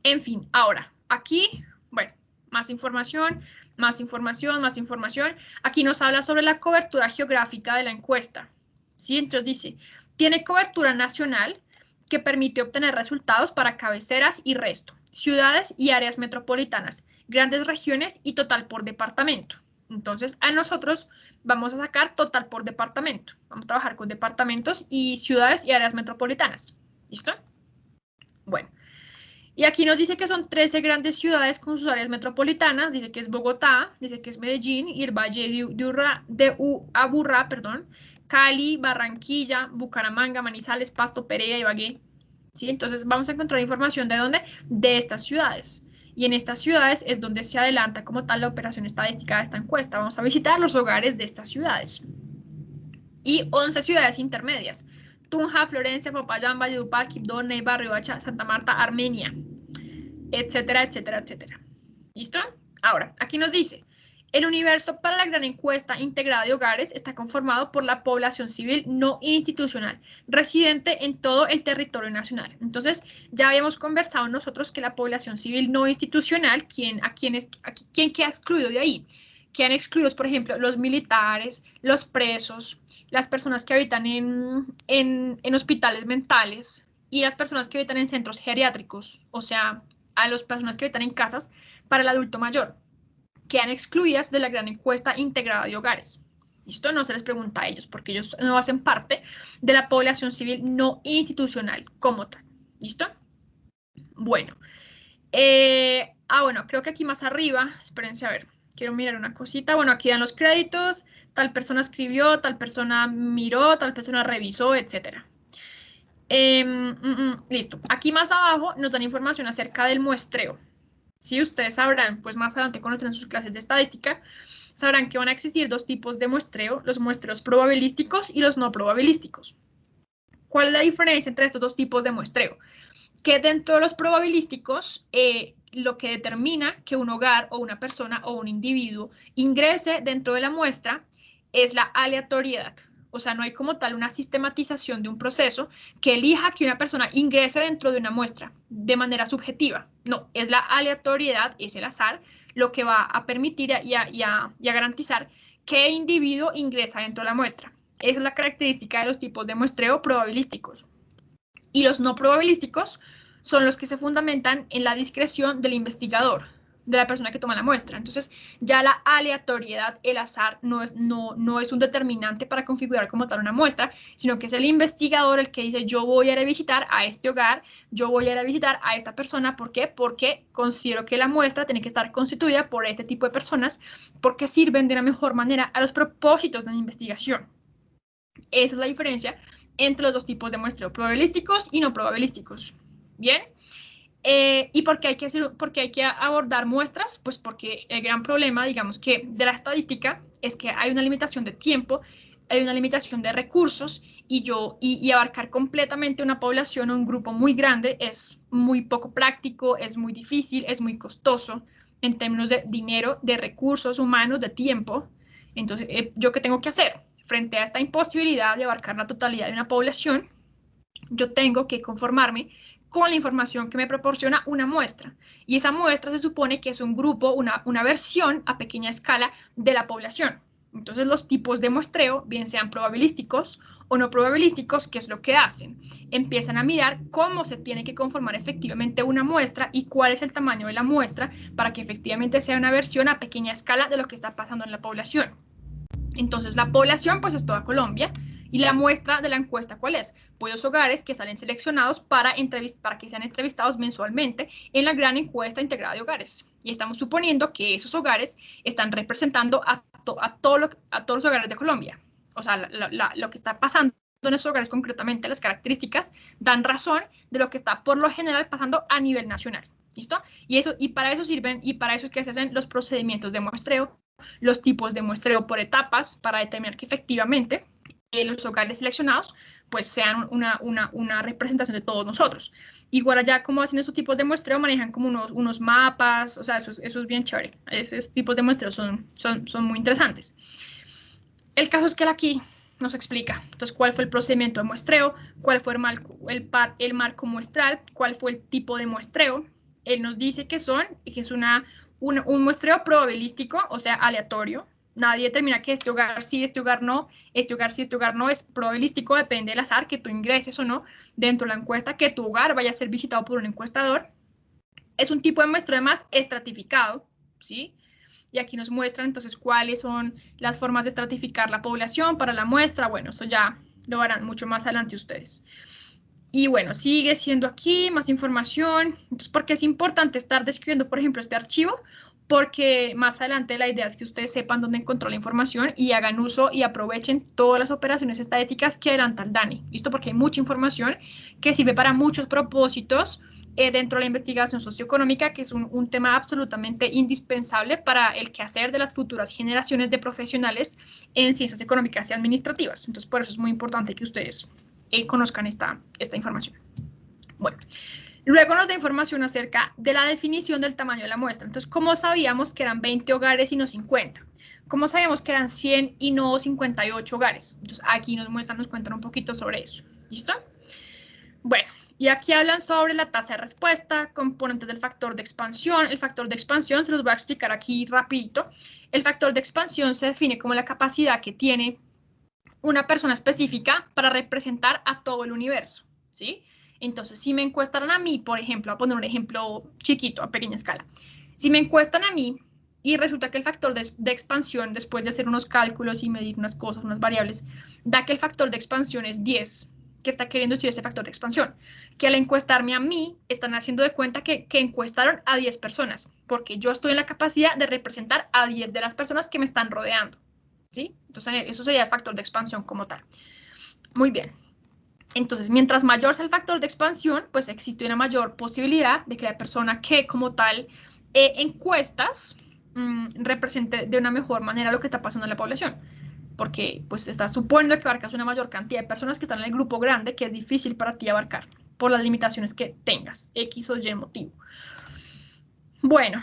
En fin, ahora, aquí, bueno, más información, más información, más información. Aquí nos habla sobre la cobertura geográfica de la encuesta. ¿Sí? Entonces dice, tiene cobertura nacional que permite obtener resultados para cabeceras y resto, ciudades y áreas metropolitanas, grandes regiones y total por departamento. Entonces, a nosotros vamos a sacar total por departamento. Vamos a trabajar con departamentos y ciudades y áreas metropolitanas. ¿Listo? Bueno. Y aquí nos dice que son 13 grandes ciudades con sus áreas metropolitanas. Dice que es Bogotá, dice que es Medellín, y el Valle de Aburrá, Cali, Barranquilla, Bucaramanga, Manizales, Pasto, Pereira y Ibagué. ¿Sí? Entonces vamos a encontrar información de dónde? De estas ciudades. Y en estas ciudades es donde se adelanta como tal la operación estadística de esta encuesta. Vamos a visitar los hogares de estas ciudades. Y 11 ciudades intermedias. Tunja, Florencia, Popayán, Valledupar, Quibdó, Neiva, Riohacha, Santa Marta, Armenia, etcétera, etcétera, etcétera. ¿Listo? Ahora, aquí nos dice, el universo para la gran encuesta integrada de hogares está conformado por la población civil no institucional, residente en todo el territorio nacional. Entonces, ya habíamos conversado nosotros que la población civil no institucional, ¿quién queda excluido de ahí? Quedan excluidos, por ejemplo, los militares, los presos, las personas que habitan en hospitales mentales y las personas que habitan en centros geriátricos, o sea, a las personas que habitan en casas para el adulto mayor. Quedan excluidas de la gran encuesta integrada de hogares. Esto no se les pregunta a ellos porque ellos no hacen parte de la población civil no institucional como tal. ¿Listo? Bueno. Bueno, creo que aquí más arriba, espérense a ver. Quiero mirar una cosita. Bueno, aquí dan los créditos. Tal persona escribió, tal persona miró, tal persona revisó, etc. Listo. Aquí más abajo nos dan información acerca del muestreo. Si ustedes sabrán, pues más adelante cuando estén en sus clases de estadística, sabrán que van a existir dos tipos de muestreo, los muestreos probabilísticos y los no probabilísticos. ¿Cuál es la diferencia entre estos dos tipos de muestreo? Que dentro de los probabilísticos, lo que determina que un hogar o una persona o un individuo ingrese dentro de la muestra es la aleatoriedad. O sea, no hay como tal una sistematización de un proceso que elija que una persona ingrese dentro de una muestra de manera subjetiva. No, es la aleatoriedad, es el azar, lo que va a permitir y a garantizar qué individuo ingresa dentro de la muestra. Esa es la característica de los tipos de muestreo probabilísticos. Y los no probabilísticos son los que se fundamentan en la discreción del investigador, de la persona que toma la muestra. Entonces, ya la aleatoriedad, el azar, no es un determinante para configurar como tal una muestra, sino que es el investigador el que dice, yo voy a ir a visitar a este hogar, yo voy a ir a visitar a esta persona. ¿Por qué? Porque considero que la muestra tiene que estar constituida por este tipo de personas, porque sirven de una mejor manera a los propósitos de la investigación. Esa es la diferencia entre los dos tipos de muestreo, probabilísticos y no probabilísticos. ¿Bien? ¿Y por qué hay que abordar muestras? Pues porque el gran problema, digamos que de la estadística, es que hay una limitación de tiempo, hay una limitación de recursos, y abarcar completamente una población o un grupo muy grande es muy poco práctico, es muy difícil, es muy costoso en términos de dinero, de recursos humanos, de tiempo. Entonces, ¿yo qué tengo que hacer? Frente a esta imposibilidad de abarcar la totalidad de una población, yo tengo que conformarme con la información que me proporciona una muestra. Y esa muestra se supone que es un grupo, una versión a pequeña escala de la población. Entonces, los tipos de muestreo, bien sean probabilísticos o no probabilísticos, ¿qué es lo que hacen? Empiezan a mirar cómo se tiene que conformar efectivamente una muestra y cuál es el tamaño de la muestra para que efectivamente sea una versión a pequeña escala de lo que está pasando en la población. Entonces, la población, pues, es toda Colombia. ¿Y la muestra de la encuesta cuál es? Pues los hogares que salen seleccionados para que sean entrevistados mensualmente en la gran encuesta integrada de hogares. Y estamos suponiendo que esos hogares están representando a todos los hogares de Colombia. O sea, lo que está pasando en esos hogares concretamente, las características dan razón de lo que está por lo general pasando a nivel nacional. ¿Listo? Y para eso sirven, y para eso es que se hacen los procedimientos de muestreo, los tipos de muestreo por etapas, para determinar que efectivamente los hogares seleccionados pues sean una representación de todos nosotros. Igual allá, como hacen esos tipos de muestreo, manejan como unos mapas, o sea, eso es bien chévere. Esos tipos de muestreo son muy interesantes. El caso es que aquí nos explica, entonces, cuál fue el procedimiento de muestreo, cuál fue el marco muestral, cuál fue el tipo de muestreo. Él nos dice que es un muestreo probabilístico, o sea, aleatorio. Nadie determina que este hogar sí, este hogar no, este hogar sí, este hogar no. Es probabilístico, depende del azar que tú ingreses o no dentro de la encuesta, que tu hogar vaya a ser visitado por un encuestador. Es un tipo de muestreo además estratificado, ¿sí? Y aquí nos muestran entonces cuáles son las formas de estratificar la población para la muestra. Bueno, eso ya lo harán mucho más adelante ustedes. Y bueno, sigue siendo aquí más información. Entonces, ¿por qué es importante estar describiendo, por ejemplo, este archivo? Porque más adelante la idea es que ustedes sepan dónde encontró la información y hagan uso y aprovechen todas las operaciones estadísticas que adelanta el Dani. ¿Listo? Porque hay mucha información que sirve para muchos propósitos dentro de la investigación socioeconómica, que es un tema absolutamente indispensable para el quehacer de las futuras generaciones de profesionales en ciencias económicas y administrativas. Entonces, por eso es muy importante que ustedes conozcan esta información. Bueno, luego nos da información acerca de la definición del tamaño de la muestra. Entonces, ¿cómo sabíamos que eran 20 hogares y no 50? ¿Cómo sabíamos que eran 100 y no 58 hogares? Entonces, aquí nos cuentan un poquito sobre eso. ¿Listo? Bueno, y aquí hablan sobre la tasa de respuesta, componentes del factor de expansión. El factor de expansión se los voy a explicar aquí rapidito. El factor de expansión se define como la capacidad que tiene una persona específica para representar a todo el universo, ¿sí? Entonces, si me encuestaran a mí, por ejemplo, a poner un ejemplo chiquito, a pequeña escala, si me encuestan a mí y resulta que el factor de expansión, después de hacer unos cálculos y medir unas cosas, unas variables, da que el factor de expansión es 10, ¿qué está queriendo decir ese factor de expansión? Que al encuestarme a mí, están haciendo de cuenta que encuestaron a 10 personas, porque yo estoy en la capacidad de representar a 10 de las personas que me están rodeando, ¿sí? Entonces, eso sería el factor de expansión como tal. Muy bien. Entonces, mientras mayor sea el factor de expansión, pues existe una mayor posibilidad de que la persona que como tal encuestas represente de una mejor manera lo que está pasando en la población. Porque pues estás suponiendo que abarcas una mayor cantidad de personas que están en el grupo grande, que es difícil para ti abarcar por las limitaciones que tengas, X o Y motivo. Bueno,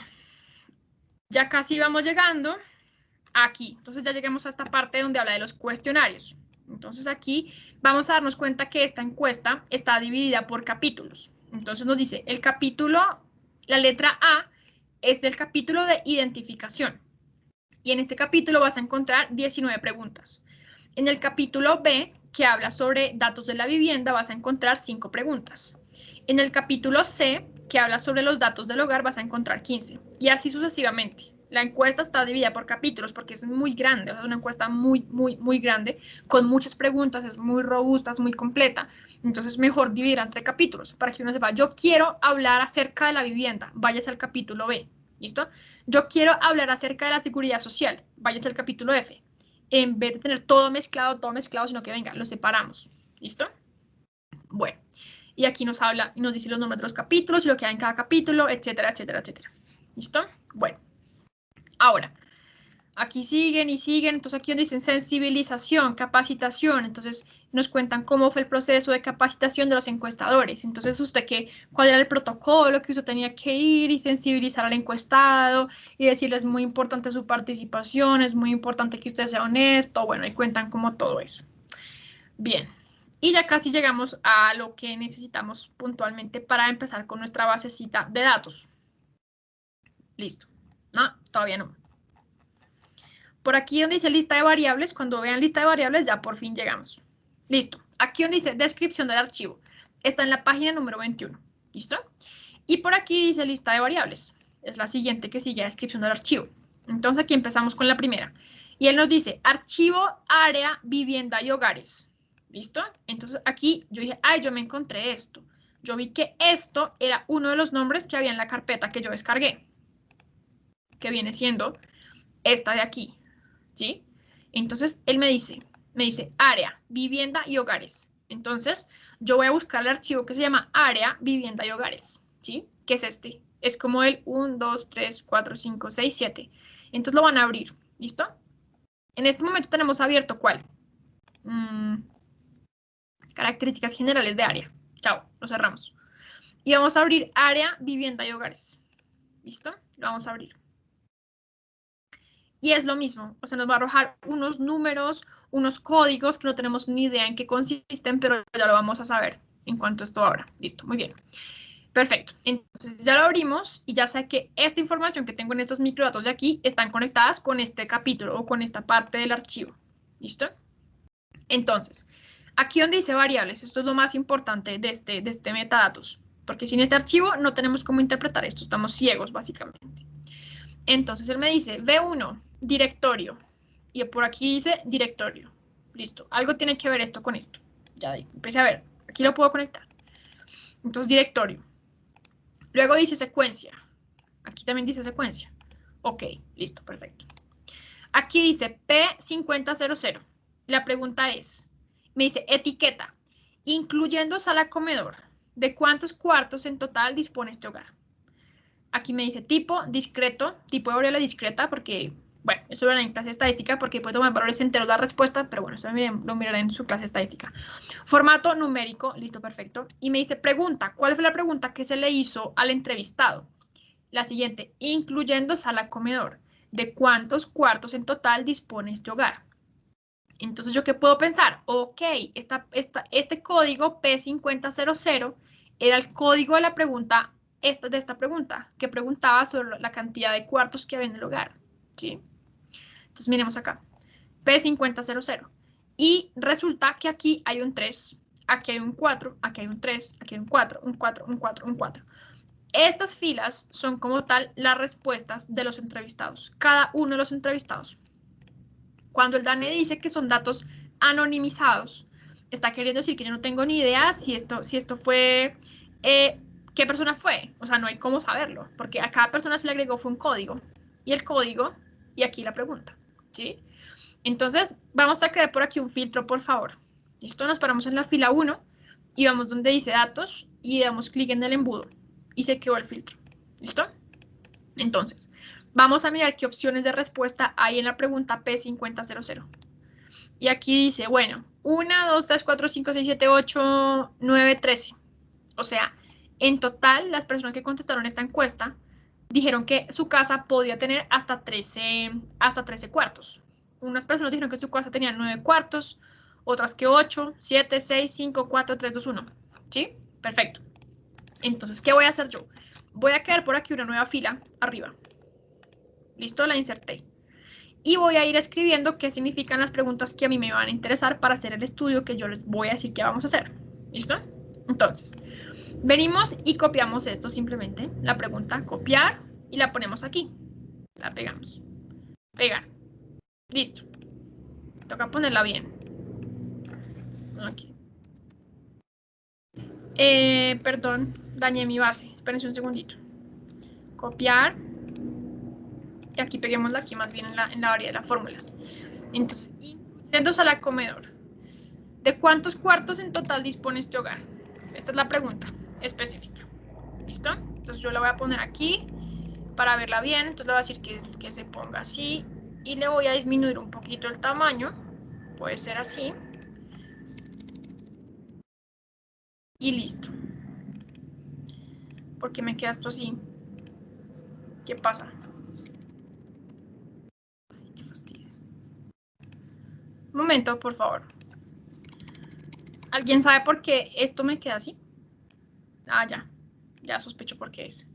ya casi vamos llegando aquí. Entonces ya llegamos a esta parte donde habla de los cuestionarios. Entonces aquí vamos a darnos cuenta que esta encuesta está dividida por capítulos. Entonces nos dice el capítulo, la letra A es del capítulo de identificación. Y en este capítulo vas a encontrar 19 preguntas. En el capítulo B, que habla sobre datos de la vivienda, vas a encontrar 5 preguntas. En el capítulo C, que habla sobre los datos del hogar, vas a encontrar 15. Y así sucesivamente. La encuesta está dividida por capítulos porque es muy grande, o sea, es una encuesta muy grande, con muchas preguntas, es muy robusta, es muy completa. Entonces, mejor dividir entre capítulos para que uno sepa, yo quiero hablar acerca de la vivienda, váyase al capítulo B, ¿listo? Yo quiero hablar acerca de la seguridad social, váyase al capítulo F. En vez de tener todo mezclado, sino que venga, lo separamos, ¿listo? Bueno, y aquí nos habla y nos dice los nombres de los capítulos y lo que hay en cada capítulo, etcétera, etcétera, etcétera. ¿Listo? Bueno. Ahora, aquí siguen y siguen, entonces aquí donde dicen sensibilización, capacitación, entonces nos cuentan cómo fue el proceso de capacitación de los encuestadores. Entonces, cuál era el protocolo que usted tenía que ir y sensibilizar al encuestado y decirle es muy importante su participación, es muy importante que usted sea honesto, bueno, y cuentan como todo eso. Bien, y ya casi llegamos a lo que necesitamos puntualmente para empezar con nuestra basecita de datos. Listo. No, todavía no. Por aquí donde dice lista de variables, cuando vean lista de variables ya por fin llegamos. Listo. Aquí donde dice descripción del archivo. Está en la página número 21. ¿Listo? Y por aquí dice lista de variables. Es la siguiente que sigue a descripción del archivo. Entonces aquí empezamos con la primera. Y él nos dice archivo, área, vivienda y hogares. ¿Listo? Entonces aquí yo dije, ay, yo me encontré esto. Yo vi que esto era uno de los nombres que había en la carpeta que yo descargué. Que viene siendo esta de aquí, ¿sí? Entonces, él me dice, me dice área, vivienda y hogares. Entonces, yo voy a buscar el archivo que se llama área, vivienda y hogares, ¿sí? Que es este. Es como el 1, 2, 3, 4, 5, 6, 7. Entonces lo van a abrir, ¿listo? En este momento tenemos abierto ¿cuál? Características generales de área. Chao, lo cerramos. Y vamos a abrir área, vivienda y hogares. ¿Listo? Lo vamos a abrir. Y es lo mismo, o sea, nos va a arrojar unos números, unos códigos que no tenemos ni idea en qué consisten, pero ya lo vamos a saber en cuanto esto abra. Listo, muy bien. Perfecto. Entonces ya lo abrimos y ya sé que esta información que tengo en estos microdatos de aquí están conectadas con este capítulo o con esta parte del archivo. ¿Listo? Entonces, aquí donde dice variables, esto es lo más importante de este metadatos, porque sin este archivo no tenemos cómo interpretar esto, estamos ciegos básicamente. Entonces él me dice V1, directorio, y por aquí dice directorio. Listo, algo tiene que ver esto con esto. Ya empecé a ver, aquí lo puedo conectar. Entonces directorio. Luego dice secuencia. Aquí también dice secuencia. Ok, listo, perfecto. Aquí dice P5000. La pregunta es, me dice etiqueta, incluyendo sala comedor, ¿de cuántos cuartos en total dispone este hogar? Aquí me dice tipo discreto, tipo de variable discreta, porque, bueno, eso lo verán en clase estadística, porque puede tomar valores enteros la respuesta, pero bueno, eso lo mirarán en su clase estadística. Formato numérico, listo, perfecto. Y me dice pregunta, ¿cuál fue la pregunta que se le hizo al entrevistado? La siguiente, incluyendo sala comedor, ¿de cuántos cuartos en total dispone este hogar? Entonces, ¿yo qué puedo pensar? Ok, este código P5000 era el código de la pregunta, de esta pregunta, que preguntaba sobre la cantidad de cuartos que había en el hogar, ¿sí? Entonces, miremos acá, P5000. Y resulta que aquí hay un 3, aquí hay un 4, aquí hay un 3, aquí hay un 4, un 4, un 4, un 4. Estas filas son como tal las respuestas de los entrevistados, cada uno de los entrevistados. Cuando el DANE dice que son datos anonimizados, está queriendo decir que yo no tengo ni idea si esto fue, qué persona fue. O sea, no hay cómo saberlo, porque a cada persona se le agregó fue un código. Y el código, y aquí la pregunta, ¿sí? Entonces, vamos a crear por aquí un filtro, por favor. Listo, nos paramos en la fila 1 y vamos donde dice datos y damos clic en el embudo y se quedó el filtro. ¿Listo? Entonces, vamos a mirar qué opciones de respuesta hay en la pregunta P5000. Y aquí dice, bueno, 1, 2, 3, 4, 5, 6, 7, 8, 9, 13. O sea, en total, las personas que contestaron esta encuesta dijeron que su casa podía tener hasta 13 cuartos. Unas personas dijeron que su casa tenía 9 cuartos, otras que 8, 7, 6, 5, 4, 3, 2, 1. ¿Sí? Perfecto. Entonces, ¿qué voy a hacer yo? Voy a crear por aquí una nueva fila arriba. Listo, la inserté. Y voy a ir escribiendo qué significan las preguntas que a mí me van a interesar para hacer el estudio que yo les voy a decir que vamos a hacer. ¿Listo? Entonces, venimos y copiamos esto simplemente. La pregunta, copiar, y la ponemos aquí. La pegamos. Pegar. Listo. Toca ponerla bien. Aquí. Perdón, dañé mi base. Espérense un segundito. Copiar. Y aquí peguémosla aquí más bien en la área de las fórmulas. Entonces, incluyendo sala comedor. ¿De cuántos cuartos en total dispone este hogar? Esta es la pregunta específica. ¿Listo? Entonces yo la voy a poner aquí para verla bien. Entonces le voy a decir que se ponga así. Y le voy a disminuir un poquito el tamaño. Puede ser así. Y listo. ¿Por qué me queda esto así? ¿Qué pasa? Ay, qué fastidio. Un momento, por favor. ¿Alguien sabe por qué esto me queda así? Ah, ya sospecho por qué es.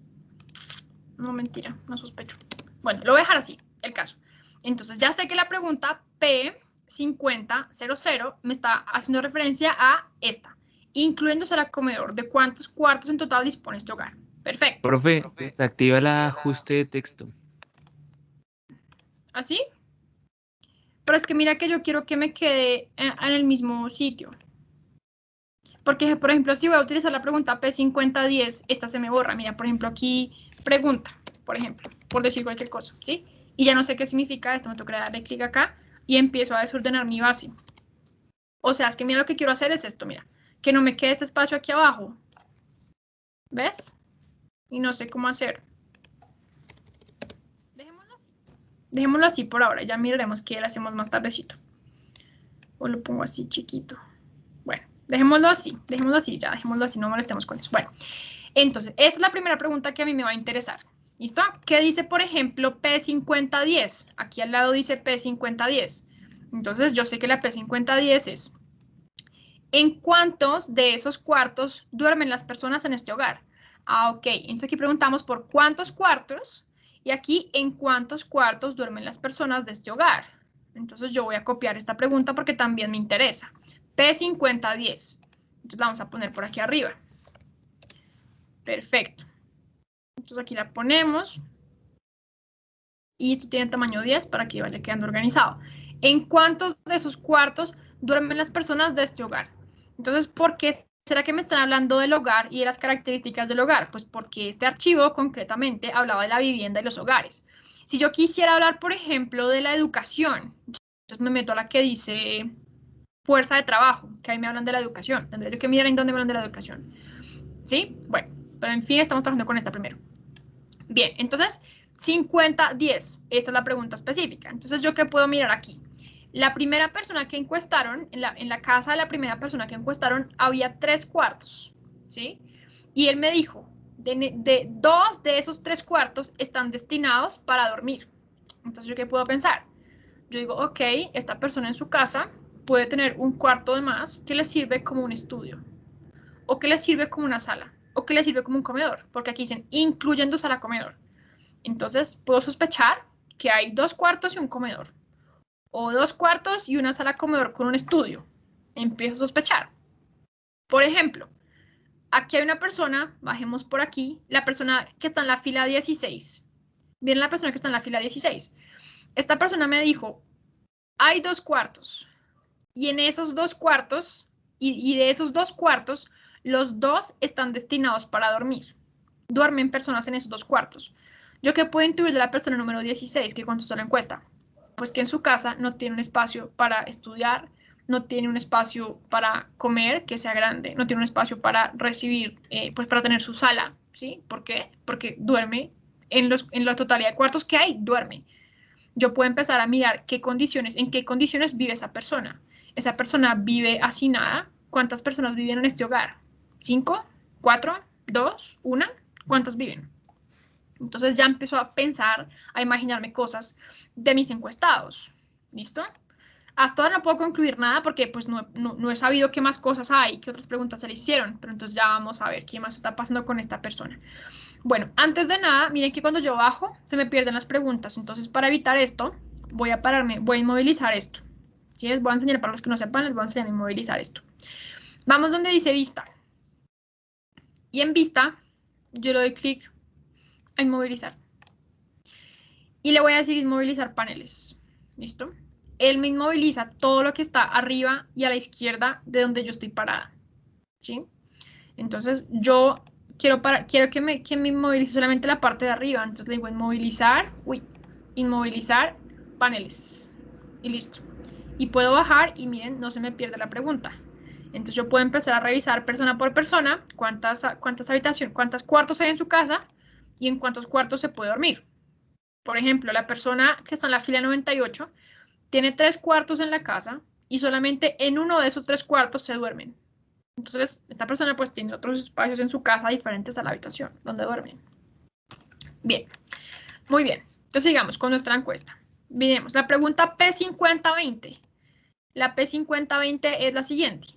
No, mentira, no sospecho. Bueno, lo voy a dejar así, el caso. Entonces, ya sé que la pregunta P5000 me está haciendo referencia a esta, incluyendo sala comedor. ¿De cuántos cuartos en total dispone este hogar? Perfecto. Profe, se activa el ajuste de texto. ¿Así? Pero es que mira que yo quiero que me quede en el mismo sitio. Porque, por ejemplo, si voy a utilizar la pregunta P5010, esta se me borra. Mira, por ejemplo, aquí pregunta, por ejemplo, por decir cualquier cosa, ¿sí? Y ya no sé qué significa esto, me toca darle clic acá y empiezo a desordenar mi base. O sea, es que mira, lo que quiero hacer es esto, mira, que no me quede este espacio aquí abajo. ¿Ves? Y no sé cómo hacer. Dejémoslo así. Dejémoslo así por ahora, ya miraremos qué le hacemos más tardecito. O lo pongo así chiquito. Bueno, dejémoslo así, ya, dejémoslo así, no molestemos con eso. Bueno, entonces, esta es la primera pregunta que a mí me va a interesar. ¿Listo? ¿Qué dice, por ejemplo, P5010? Aquí al lado dice P5010. Entonces, yo sé que la P5010 es: ¿en cuántos de esos cuartos duermen las personas en este hogar? Ah, ok. Entonces aquí preguntamos por cuántos cuartos y aquí en cuántos cuartos duermen las personas de este hogar. Entonces yo voy a copiar esta pregunta porque también me interesa. P5010. Entonces la vamos a poner por aquí arriba. Perfecto. Entonces aquí la ponemos. Y esto tiene tamaño 10 para que vaya quedando organizado. ¿En cuántos de esos cuartos duermen las personas de este hogar? Entonces, ¿por qué será que me están hablando del hogar y de las características del hogar? Pues porque este archivo concretamente hablaba de la vivienda y los hogares. Si yo quisiera hablar, por ejemplo, de la educación, entonces me meto a la que dice fuerza de trabajo, que ahí me hablan de la educación. Tendré yo que mirar en dónde me hablan de la educación. ¿Sí? Bueno, pero en fin, estamos trabajando con esta primero. Bien, entonces 50-10, esta es la pregunta específica. Entonces, ¿yo qué puedo mirar aquí? La primera persona que encuestaron, en la casa de la primera persona que encuestaron, había 3 cuartos, ¿sí? Y él me dijo, de 2 de esos 3 cuartos están destinados para dormir. Entonces, ¿yo qué puedo pensar? Yo digo, ok, esta persona en su casa puede tener un cuarto de más que le sirve como un estudio, o que le sirve como una sala, o que le sirve como un comedor, porque aquí dicen, incluyendo sala-comedor. Entonces, puedo sospechar que hay 2 cuartos y un comedor. O 2 cuartos y una sala comedor con un estudio. Empiezo a sospechar. Por ejemplo, aquí hay una persona, bajemos por aquí, la persona que está en la fila 16. Miren la persona que está en la fila 16. Esta persona me dijo, hay 2 cuartos. Y en esos 2 cuartos, y de esos 2 cuartos, los 2 están destinados para dormir. Duermen personas en esos 2 cuartos. ¿Yo qué puedo intuir de la persona número 16 que contestó la encuesta? Pues que en su casa no tiene un espacio para estudiar, no tiene un espacio para comer que sea grande, no tiene un espacio para recibir, pues para tener su sala, ¿sí? ¿Por qué? Porque duerme en la totalidad de cuartos que hay, duerme. Yo puedo empezar a mirar en qué condiciones vive esa persona. Esa persona vive hacinada. ¿Cuántas personas viven en este hogar? ¿5? ¿4? ¿2? ¿1? ¿Cuántas viven? Entonces ya empezó a pensar, a imaginarme cosas de mis encuestados. ¿Listo? Hasta ahora no puedo concluir nada porque pues no he sabido qué más cosas hay, qué otras preguntas se le hicieron, pero entonces ya vamos a ver qué más está pasando con esta persona. Bueno, antes de nada, miren que cuando yo bajo se me pierden las preguntas, entonces para evitar esto voy a pararme, voy a inmovilizar esto. ¿Sí? Les voy a enseñar, para los que no sepan, les voy a enseñar a inmovilizar esto. Vamos donde dice vista. Y en vista yo le doy clic a inmovilizar. Y le voy a decir inmovilizar paneles. ¿Listo? Él me inmoviliza todo lo que está arriba y a la izquierda de donde yo estoy parada. ¿Sí? Entonces yo quiero que me inmovilice solamente la parte de arriba. Entonces le digo inmovilizar, inmovilizar paneles. Y listo. Y puedo bajar y miren, no se me pierde la pregunta. Entonces yo puedo empezar a revisar persona por persona cuántas habitaciones, cuántos cuartos hay en su casa y en cuántos cuartos se puede dormir. Por ejemplo, la persona que está en la fila 98 tiene 3 cuartos en la casa y solamente en uno de esos 3 cuartos se duermen. Entonces, esta persona pues tiene otros espacios en su casa diferentes a la habitación donde duermen. Bien, muy bien. Entonces sigamos con nuestra encuesta. Miremos, la pregunta P5020. La P5020 es la siguiente.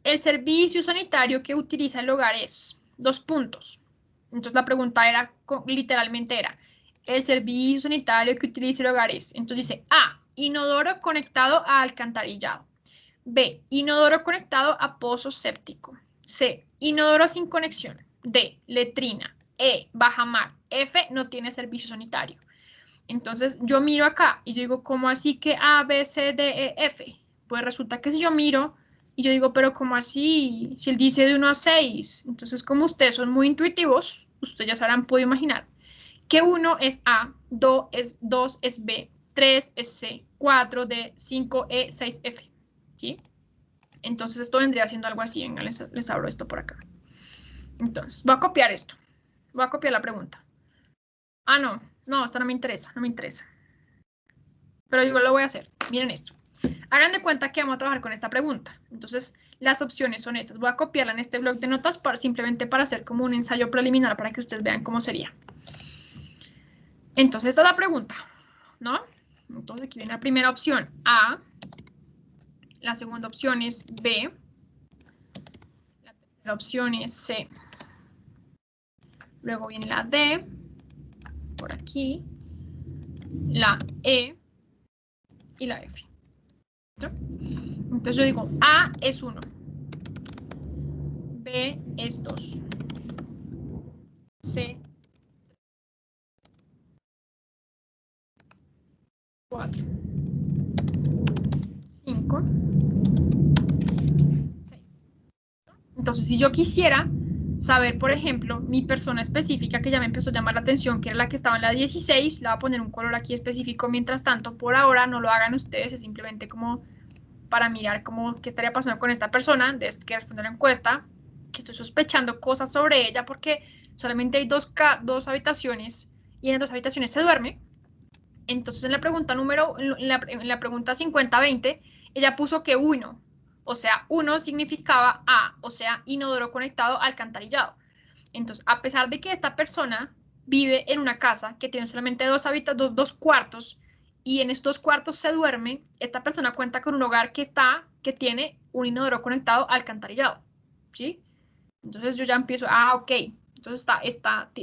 El servicio sanitario que utiliza el hogar es, 2 puntos. Entonces la pregunta era, literalmente era, el servicio sanitario que utiliza el hogar es. Entonces dice, A, inodoro conectado a alcantarillado. B, inodoro conectado a pozo séptico. C, inodoro sin conexión. D, letrina. E, bajamar. F, no tiene servicio sanitario. Entonces yo miro acá y yo digo, ¿cómo así que A, B, C, D, E, F? Pues resulta que si yo miro y yo digo, pero ¿cómo así? Si él dice de 1 a 6. Entonces, como ustedes son muy intuitivos, ustedes ya se habrán podido imaginar que 1 es A, 2 es B, 3 es C, 4 D, 5 E, 6 F. ¿Sí? Entonces esto vendría siendo algo así. Venga, les abro esto por acá. Entonces, voy a copiar esto. Voy a copiar la pregunta. Ah, no, esta no me interesa, no me interesa. Pero yo lo voy a hacer. Miren esto. Hagan de cuenta que vamos a trabajar con esta pregunta. Entonces, las opciones son estas. Voy a copiarla en este bloc de notas simplemente para hacer como un ensayo preliminar para que ustedes vean cómo sería. Entonces, esta es la pregunta, ¿no? Entonces, aquí viene la primera opción, A. La segunda opción es B. La tercera opción es C. Luego viene la D. Por aquí. La E. Y la F. Entonces yo digo, A es 1. B es 2. C 4. 5. 6. Entonces, si yo quisiera saber, por ejemplo, mi persona específica que ya me empezó a llamar la atención, que era la que estaba en la 16, le voy a poner un color aquí específico mientras tanto. Por ahora no lo hagan ustedes, es simplemente como para mirar qué estaría pasando con esta persona, desde que responde la encuesta, que estoy sospechando cosas sobre ella porque solamente hay dos habitaciones y en las 2 habitaciones se duerme. Entonces en la pregunta en la pregunta 50-20, ella puso que 1, o sea, 1 significaba A, o sea, inodoro conectado al alcantarillado. Entonces, a pesar de que esta persona vive en una casa que tiene solamente 2 cuartos, y en estos 2 cuartos se duerme, esta persona cuenta con un hogar que tiene un inodoro conectado al alcantarillado, ¿sí? Entonces yo ya empiezo, ok, entonces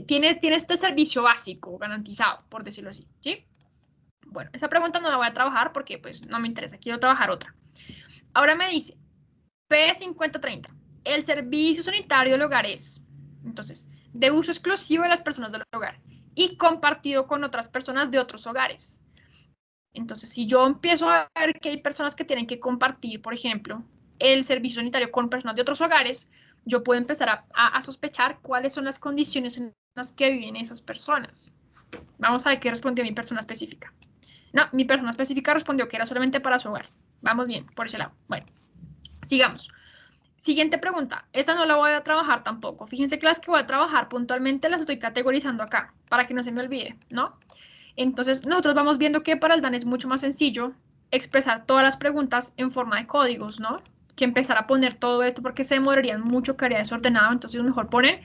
tiene este servicio básico garantizado, por decirlo así, ¿sí? Bueno, esa pregunta no la voy a trabajar porque pues no me interesa, quiero trabajar otra. Ahora me dice, P5030, el servicio sanitario del hogar es, entonces, de uso exclusivo de las personas del hogar y compartido con otras personas de otros hogares. Entonces, si yo empiezo a ver que hay personas que tienen que compartir, por ejemplo, el servicio sanitario con personas de otros hogares, yo puedo empezar a sospechar cuáles son las condiciones en las que viven esas personas. Vamos a ver qué respondió mi persona específica. No, mi persona específica respondió que era solamente para su hogar. Vamos bien, por ese lado. Bueno, sigamos. Siguiente pregunta. Esta no la voy a trabajar tampoco. Fíjense que las que voy a trabajar puntualmente las estoy categorizando acá, para que no se me olvide, ¿no? Entonces, nosotros vamos viendo que para el DAN es mucho más sencillo expresar todas las preguntas en forma de códigos, ¿no? Que empezar a poner todo esto porque se demorarían mucho, quedaría desordenado. Entonces, mejor poner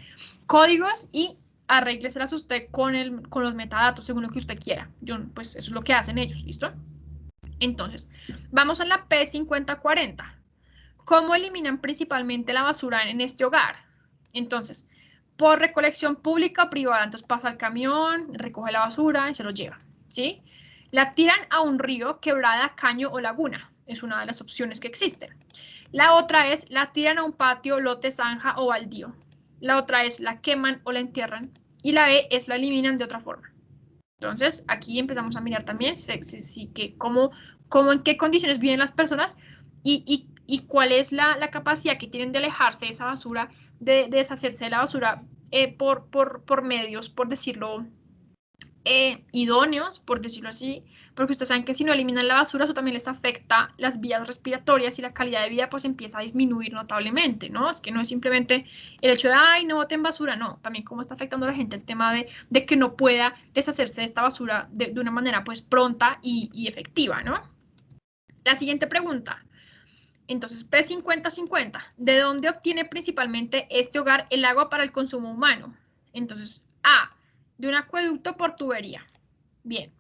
códigos y arrégleselas usted con los metadatos, según lo que usted quiera. Pues eso es lo que hacen ellos, ¿listo? Entonces, vamos a la P5040. ¿Cómo eliminan principalmente la basura en este hogar? Entonces, por recolección pública o privada. Entonces pasa el camión, recoge la basura y se lo lleva, ¿sí? La tiran a un río, quebrada, caño o laguna. Es una de las opciones que existen. La otra es la tiran a un patio, lote, zanja o baldío. La otra es la queman o la entierran. Y la E es la eliminan de otra forma. Entonces, aquí empezamos a mirar también en qué condiciones viven las personas y cuál es la capacidad que tienen de alejarse de esa basura, de deshacerse de la basura por medios, por decirlo, idóneos, por decirlo así, porque ustedes saben que si no eliminan la basura, eso también les afecta las vías respiratorias y la calidad de vida pues empieza a disminuir notablemente, ¿no? Es que no es simplemente el hecho de, ay, no boten basura, no, también cómo está afectando a la gente el tema de que no pueda deshacerse de esta basura de una manera pues pronta y efectiva, ¿no? La siguiente pregunta. Entonces, P5050, ¿de dónde obtiene principalmente este hogar el agua para el consumo humano? Entonces, A, de un acueducto por tubería. Bien.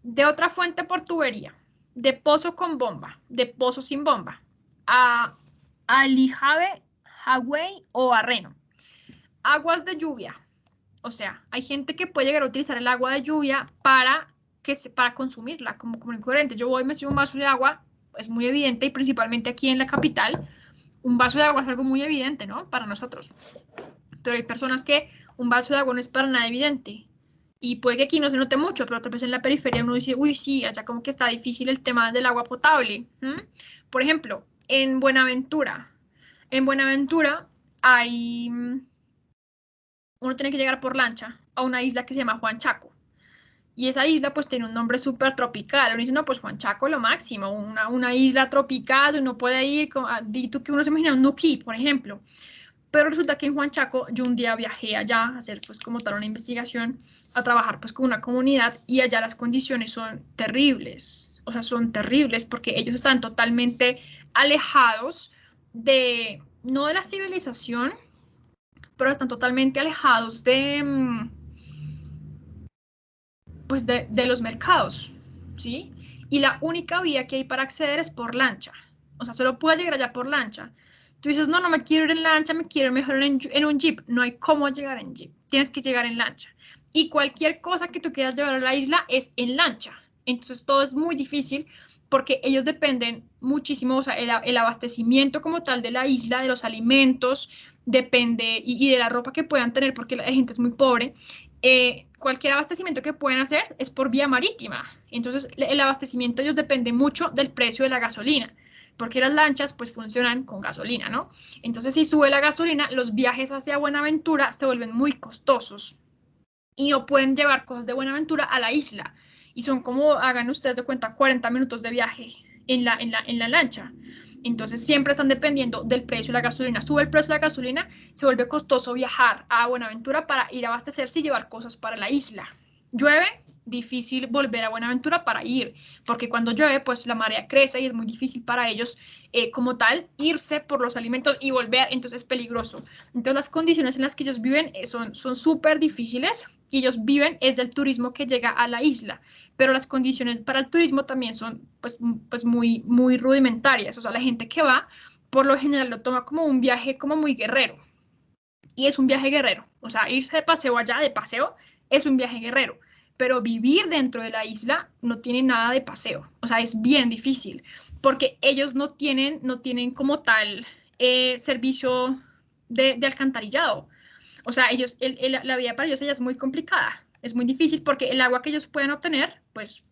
De otra fuente por tubería. De pozo con bomba. De pozo sin bomba. Alijave, Hawái o Barreno. Aguas de lluvia. O sea, hay gente que puede llegar a utilizar el agua de lluvia para consumirla como incoherente. Yo voy y me sirvo un vaso de agua, es muy evidente, y principalmente aquí en la capital, un vaso de agua es algo muy evidente, ¿no? Para nosotros. Pero hay personas que un vaso de agua no es para nada evidente. Y puede que aquí no se note mucho, pero tal vez en la periferia uno dice, uy, sí, allá como que está difícil el tema del agua potable. Por ejemplo, en Buenaventura uno tiene que llegar por lancha a una isla que se llama Juan Chaco. Y esa isla pues tiene un nombre súper tropical. Uno dice, no, pues Juan Chaco lo máximo, una isla tropical, uno puede ir, di tú que uno se imagina un Nuquí, por ejemplo. Pero resulta que en Juan Chaco yo un día viajé allá a hacer pues como tal una investigación, a trabajar pues con una comunidad y allá las condiciones son terribles, o sea, son terribles porque ellos están totalmente alejados de, no de la civilización, pero están totalmente alejados de, pues de los mercados, ¿sí? Y la única vía que hay para acceder es por lancha, o sea, solo puedes llegar allá por lancha. Tú dices, no, no me quiero ir en lancha, me quiero mejor en un jeep. No hay cómo llegar en jeep, tienes que llegar en lancha. Y cualquier cosa que tú quieras llevar a la isla es en lancha. Entonces todo es muy difícil porque ellos dependen muchísimo, o sea, el abastecimiento como tal de la isla, de los alimentos, depende, y de la ropa que puedan tener porque la gente es muy pobre. Cualquier abastecimiento que pueden hacer es por vía marítima. Entonces, el abastecimiento de ellos depende mucho del precio de la gasolina, porque las lanchas pues funcionan con gasolina, ¿no? Entonces, si sube la gasolina, los viajes hacia Buenaventura se vuelven muy costosos y no pueden llevar cosas de Buenaventura a la isla. Y son como, hagan ustedes de cuenta, 40 minutos de viaje en la lancha. Entonces siempre están dependiendo del precio de la gasolina. Sube el precio de la gasolina, se vuelve costoso viajar a Buenaventura para ir a abastecerse y llevar cosas para la isla. Llueve, difícil volver a Buenaventura para ir, porque cuando llueve, pues la marea crece y es muy difícil para ellos como tal irse por los alimentos y volver, entonces es peligroso. Entonces las condiciones en las que ellos viven son súper difíciles y ellos viven es del turismo que llega a la isla, pero las condiciones para el turismo también son pues muy, muy rudimentarias, o sea, la gente que va por lo general lo toma como un viaje como muy guerrero, y es un viaje guerrero, o sea, irse de paseo allá, de paseo, es un viaje guerrero, pero vivir dentro de la isla no tiene nada de paseo, o sea, es bien difícil, porque ellos no tienen como tal servicio de alcantarillado, o sea, la vida para ellos es muy complicada, es muy difícil porque el agua que ellos pueden obtener, pues,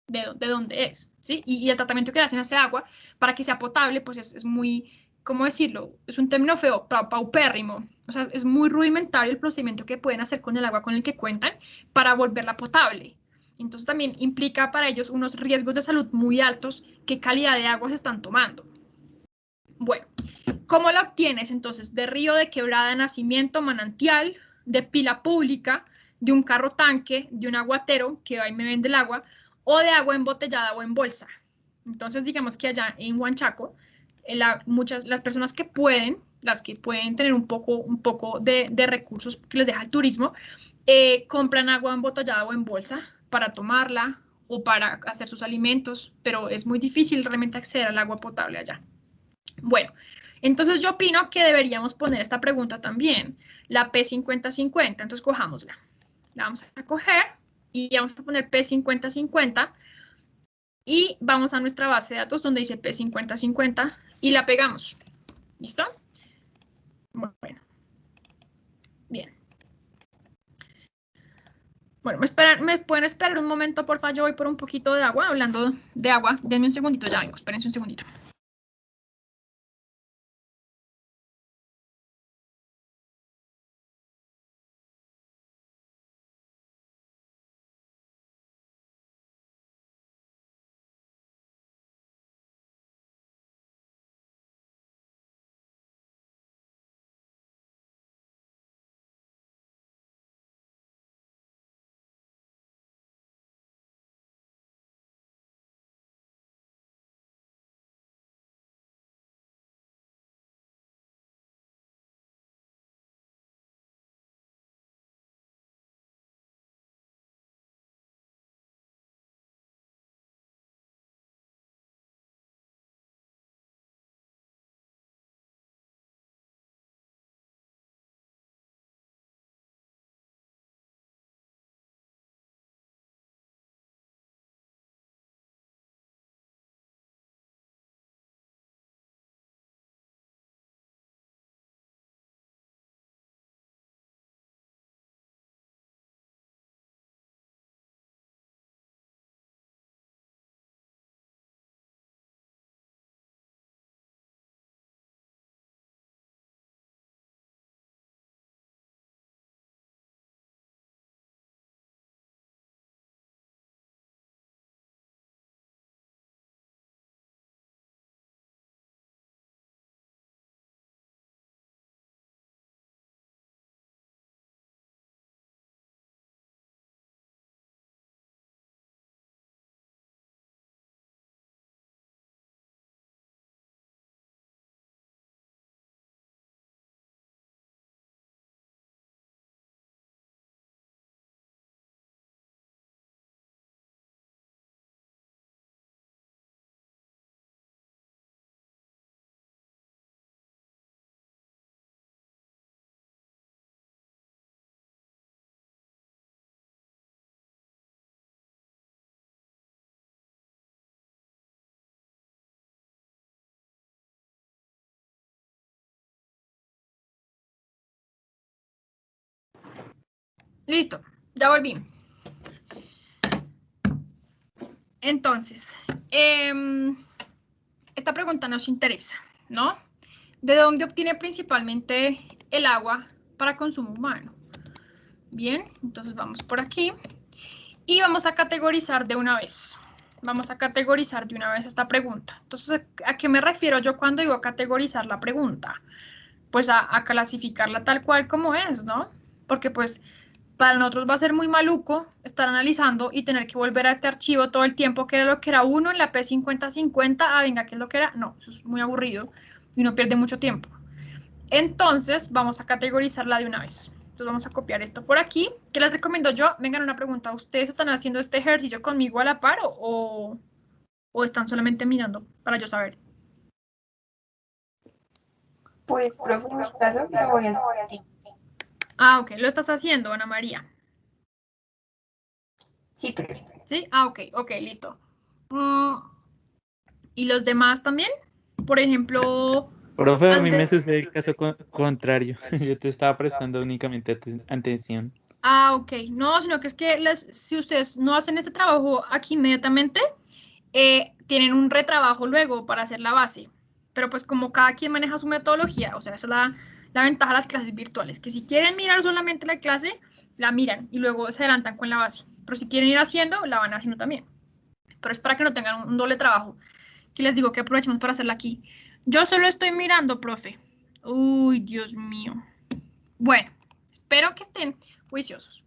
de dónde es, ¿sí? Y el tratamiento que le hacen a ese agua para que sea potable, pues es muy, ¿cómo decirlo? Es un término feo, paupérrimo. O sea, es muy rudimentario el procedimiento que pueden hacer con el agua con el que cuentan para volverla potable. Entonces también implica para ellos unos riesgos de salud muy altos. ¿Qué calidad de agua se están tomando? Bueno, ¿cómo la obtienes? Entonces, de río, de quebrada, de nacimiento, manantial, de pila pública, de un carro tanque, de un aguatero que va y me vende el agua, o de agua embotellada o en bolsa. Entonces, digamos que allá en Huanchaco, las personas que pueden, las que pueden tener un poco de recursos que les deja el turismo, compran agua embotellada o en bolsa para tomarla o para hacer sus alimentos, pero es muy difícil realmente acceder al agua potable allá. Bueno, entonces yo opino que deberíamos poner esta pregunta también, la P5050. Entonces cojámosla. La vamos a coger y vamos a poner P5050 y vamos a nuestra base de datos donde dice P5050 y la pegamos. ¿Listo? Bueno, bien. Bueno, ¿me pueden esperar un momento, por favor? Yo voy por un poquito de agua, hablando de agua. Denme un segundito, ya vengo, espérense un segundito. Listo, ya volví. Entonces, esta pregunta nos interesa, ¿no? ¿De dónde obtiene principalmente el agua para consumo humano? Bien, entonces vamos por aquí y vamos a categorizar de una vez. Vamos a categorizar de una vez esta pregunta. Entonces, ¿a qué me refiero yo cuando digo categorizar la pregunta? Pues a clasificarla tal cual como es, ¿no? Porque pues para nosotros va a ser muy maluco estar analizando y tener que volver a este archivo todo el tiempo, que era lo que era 1 en la P5050, venga, ¿qué es lo que era? No, eso es muy aburrido y uno pierde mucho tiempo. Entonces, vamos a categorizarla de una vez. Entonces, vamos a copiar esto por aquí. ¿Qué les recomiendo yo? Vengan, una pregunta. ¿Ustedes están haciendo este ejercicio conmigo a la par o están solamente mirando para yo saber? Pues, profe, en mi caso lo voy a hacer así. Ah, ok. ¿Lo estás haciendo, Ana María? Sí, profe. ¿Sí? Ah, ok, listo. ¿Y los demás también? Por ejemplo, Profe, a mí me Andrés. sucede el caso contrario. Yo te estaba prestando únicamente atención. Ah, ok. No, sino que es que si ustedes no hacen este trabajo aquí inmediatamente, tienen un retrabajo luego para hacer la base. Pero pues como cada quien maneja su metodología, o sea, esa es la ventaja de las clases virtuales, que si quieren mirar solamente la clase, la miran y luego se adelantan con la base. Pero si quieren ir haciendo, la van haciendo también. Pero es para que no tengan un doble trabajo. Que les digo que aprovechemos para hacerla aquí. Yo solo estoy mirando, profe. Uy, Dios mío. Bueno, espero que estén juiciosos.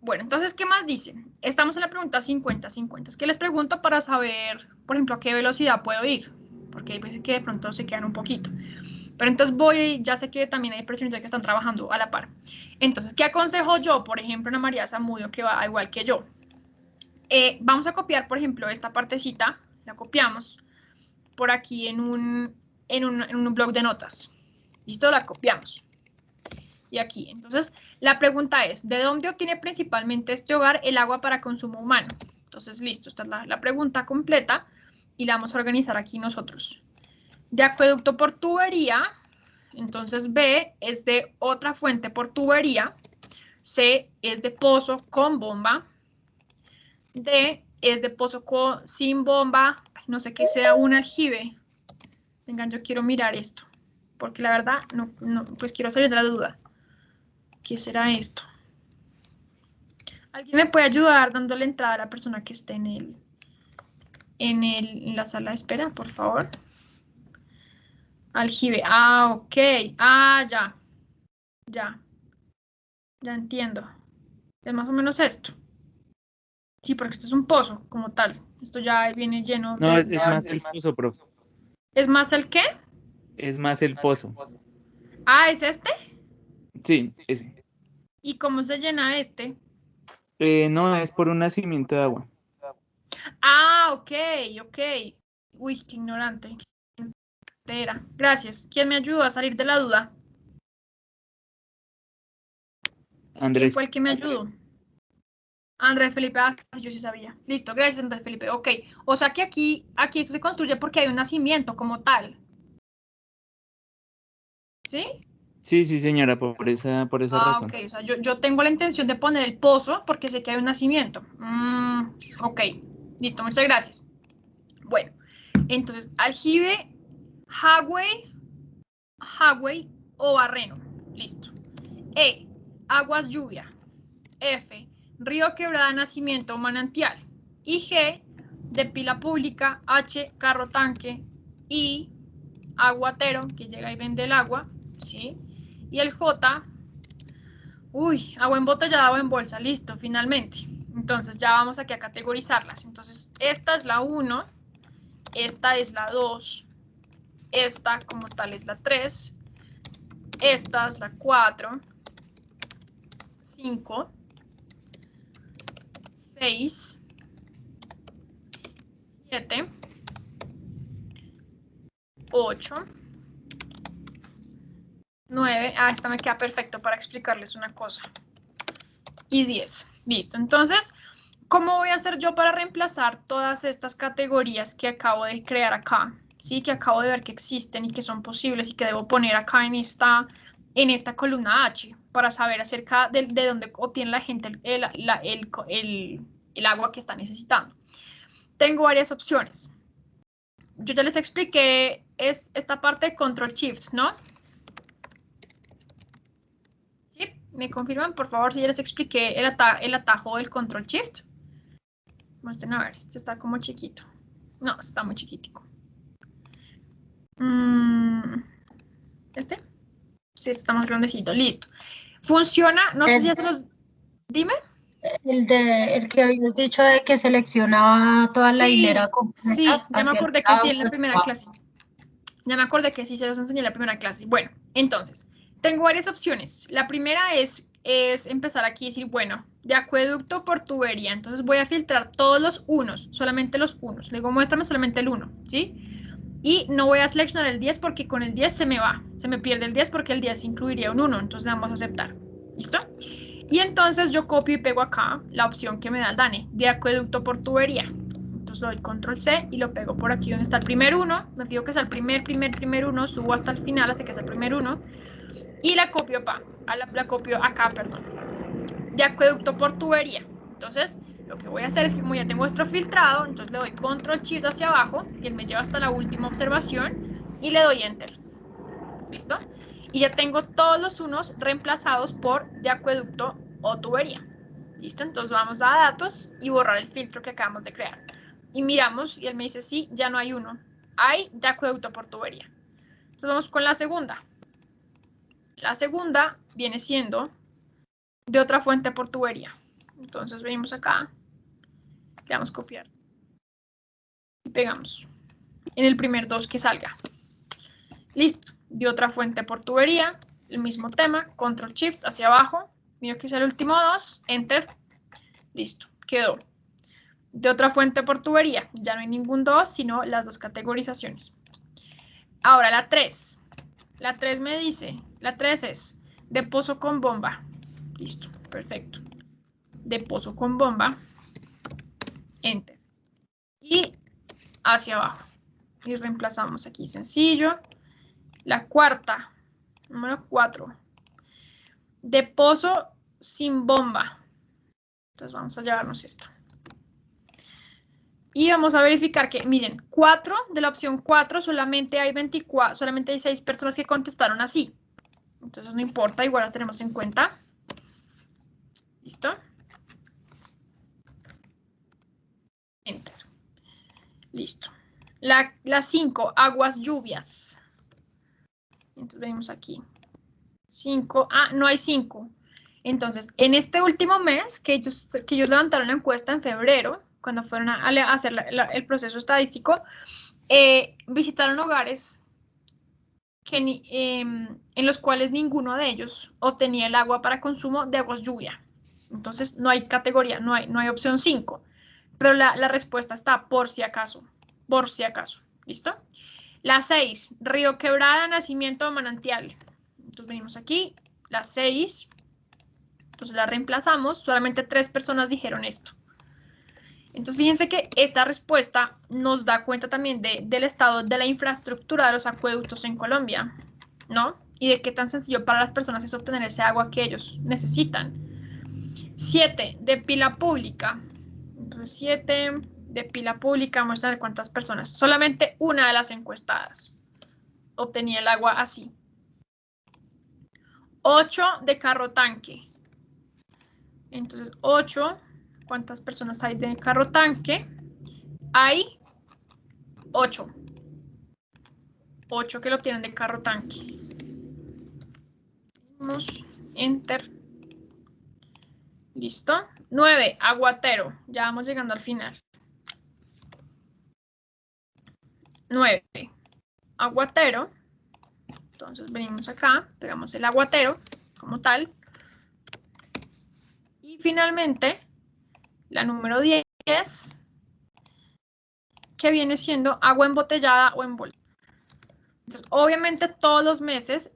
Bueno, entonces, ¿qué más dicen? Estamos en la pregunta 50-50. Es que les pregunto para saber, por ejemplo, a qué velocidad puedo ir. Porque hay veces que de pronto se quedan un poquito. Pero entonces ya sé que también hay personas que están trabajando a la par. Entonces, ¿qué aconsejo yo, por ejemplo, a Ana María Zamudio, que va igual que yo? Vamos a copiar, por ejemplo, esta partecita. La copiamos por aquí en un blog de notas. ¿Listo? La copiamos. Y aquí. Entonces, la pregunta es, ¿de dónde obtiene principalmente este hogar el agua para consumo humano? Entonces, listo. Esta es la pregunta completa y la vamos a organizar aquí nosotros. De acueducto por tubería. Entonces, B es de otra fuente por tubería. C es de pozo con bomba. D es de pozo sin bomba. Ay, no sé qué sea un aljibe. Vengan, yo quiero mirar esto. Porque la verdad, no, pues quiero salir de la duda. ¿Qué será esto? ¿Alguien me puede ayudar dándole entrada a la persona que esté en la sala de espera, por favor? Aljibe. Ah, ok. Ah, ya. Ya entiendo. Es más o menos esto. Sí, porque este es un pozo como tal. Esto ya viene lleno No, de... es más el pozo, profe. ¿Es más el qué? Es más el pozo. Ah, ¿es este? Sí, ese. ¿Y cómo se llena este? No, es por un nacimiento de agua. Ah, ok. Uy, qué ignorante. Gracias. ¿Quién me ayudó a salir de la duda? ¿Quién Andrés. fue el que me ayudó? Andrés Felipe, yo sí sabía. Listo, gracias Andrés Felipe. Ok, o sea que aquí esto se construye porque hay un nacimiento como tal. ¿Sí? Sí, señora, por esa razón. Ok, o sea, yo tengo la intención de poner el pozo porque sé que hay un nacimiento. Ok, listo, muchas gracias. Bueno, entonces, aljibe, Hagüey o barreno. Listo. E, aguas lluvia. F, río, quebrada, nacimiento o manantial. Y G, de pila pública. H, carro tanque. I, aguatero, que llega y vende el agua. ¿Sí? Y el J, agua embotellada o en bolsa. Listo, finalmente. Entonces ya vamos aquí a categorizarlas. Entonces, esta es la 1, esta es la 2, esta como tal es la 3, esta es la 4, 5, 6, 7, 8, 9, esta me queda perfecto para explicarles una cosa, y 10. Listo, entonces, ¿cómo voy a hacer yo para reemplazar todas estas categorías que acabo de crear acá? ¿Sí? Que acabo de ver que existen y que son posibles y que debo poner acá en esta columna H. para saber acerca de dónde obtiene la gente el agua que está necesitando. Tengo varias opciones. Yo ya les expliqué esta parte de Control Shift, ¿no? ¿Sí? ¿Me confirman, por favor, si ya les expliqué el atajo del Control Shift? Muestren a ver, este está como chiquito. No, está muy chiquitico. ¿Este? Sí, está más grandecito, listo. Funciona, no sé si ya se los... Dime. El que habías dicho de que seleccionaba toda la hilera completa. Sí, ya me acordé que sí en la primera clase. Ya me acordé que sí se los enseñé en la primera clase. Bueno, entonces, tengo varias opciones. La primera es empezar aquí y decir, bueno, de acueducto por tubería. Entonces voy a filtrar todos los unos, solamente los unos. Luego muéstrame solamente el 1, ¿sí? Y no voy a seleccionar el 10 porque con el 10 se me va. Se me pierde el 10 porque el 10 incluiría un 1. Entonces le vamos a aceptar. ¿Listo? Y entonces yo copio y pego acá la opción que me da el DANE, de acueducto por tubería. Entonces doy control C y lo pego por aquí donde está el primer 1. Me fijo que es el primer 1, subo hasta el final hasta que es el primer 1. Y la copio acá, perdón. De acueducto por tubería. Entonces, lo que voy a hacer es que como ya tengo esto filtrado, entonces le doy control shift hacia abajo y él me lleva hasta la última observación y le doy enter. ¿Listo? Y ya tengo todos los unos reemplazados por de acueducto o tubería. ¿Listo? Entonces vamos a datos y borrar el filtro que acabamos de crear. Y miramos y él me dice, sí, ya no hay uno. Hay de acueducto por tubería. Entonces vamos con la segunda. La segunda viene siendo de otra fuente por tubería. Entonces venimos acá, le damos copiar y pegamos en el primer 2 que salga. Listo, de otra fuente por tubería, el mismo tema, control shift hacia abajo, miro que es el último 2, enter, listo, quedó. De otra fuente por tubería, ya no hay ningún 2, sino las dos categorizaciones. Ahora la 3. La 3 me dice, la 3 es de pozo con bomba. Listo, perfecto. De pozo con bomba, enter. Y hacia abajo. Y reemplazamos aquí sencillo. La cuarta, número 4. De pozo sin bomba. Entonces vamos a llevarnos esto. Y vamos a verificar que, miren, 4 de la opción 4 solamente hay 24, solamente hay 6 personas que contestaron así. Entonces no importa, igual las tenemos en cuenta. ¿Listo? Enter. Listo. La 5, aguas lluvias. Entonces venimos aquí. 5, no hay 5. Entonces, en este último mes que ellos levantaron la encuesta en febrero, cuando fueron a hacer el proceso estadístico, visitaron hogares en los cuales ninguno de ellos obtenía el agua para consumo de aguas lluvia. Entonces, no hay categoría, no hay opción 5. Pero la respuesta está por si acaso. Por si acaso. ¿Listo? La 6, río quebrada, nacimiento o manantial. Entonces venimos aquí, la 6. Entonces la reemplazamos. Solamente 3 personas dijeron esto. Entonces fíjense que esta respuesta nos da cuenta también del estado de la infraestructura de los acueductos en Colombia, ¿no? Y de qué tan sencillo para las personas es obtener ese agua que ellos necesitan. 7, de pila pública. Entonces 7 de pila pública, vamos a ver cuántas personas. Solamente una de las encuestadas obtenía el agua así. 8 de carro tanque. Entonces 8, ¿cuántas personas hay de carro tanque? Hay 8. 8 que lo obtienen de carro tanque. Vamos, enter. ¿Listo? 9, aguatero. Ya vamos llegando al final. 9, aguatero. Entonces venimos acá, pegamos el aguatero como tal. Y finalmente, la número 10, que viene siendo agua embotellada o en bolsa. Entonces, obviamente todos los meses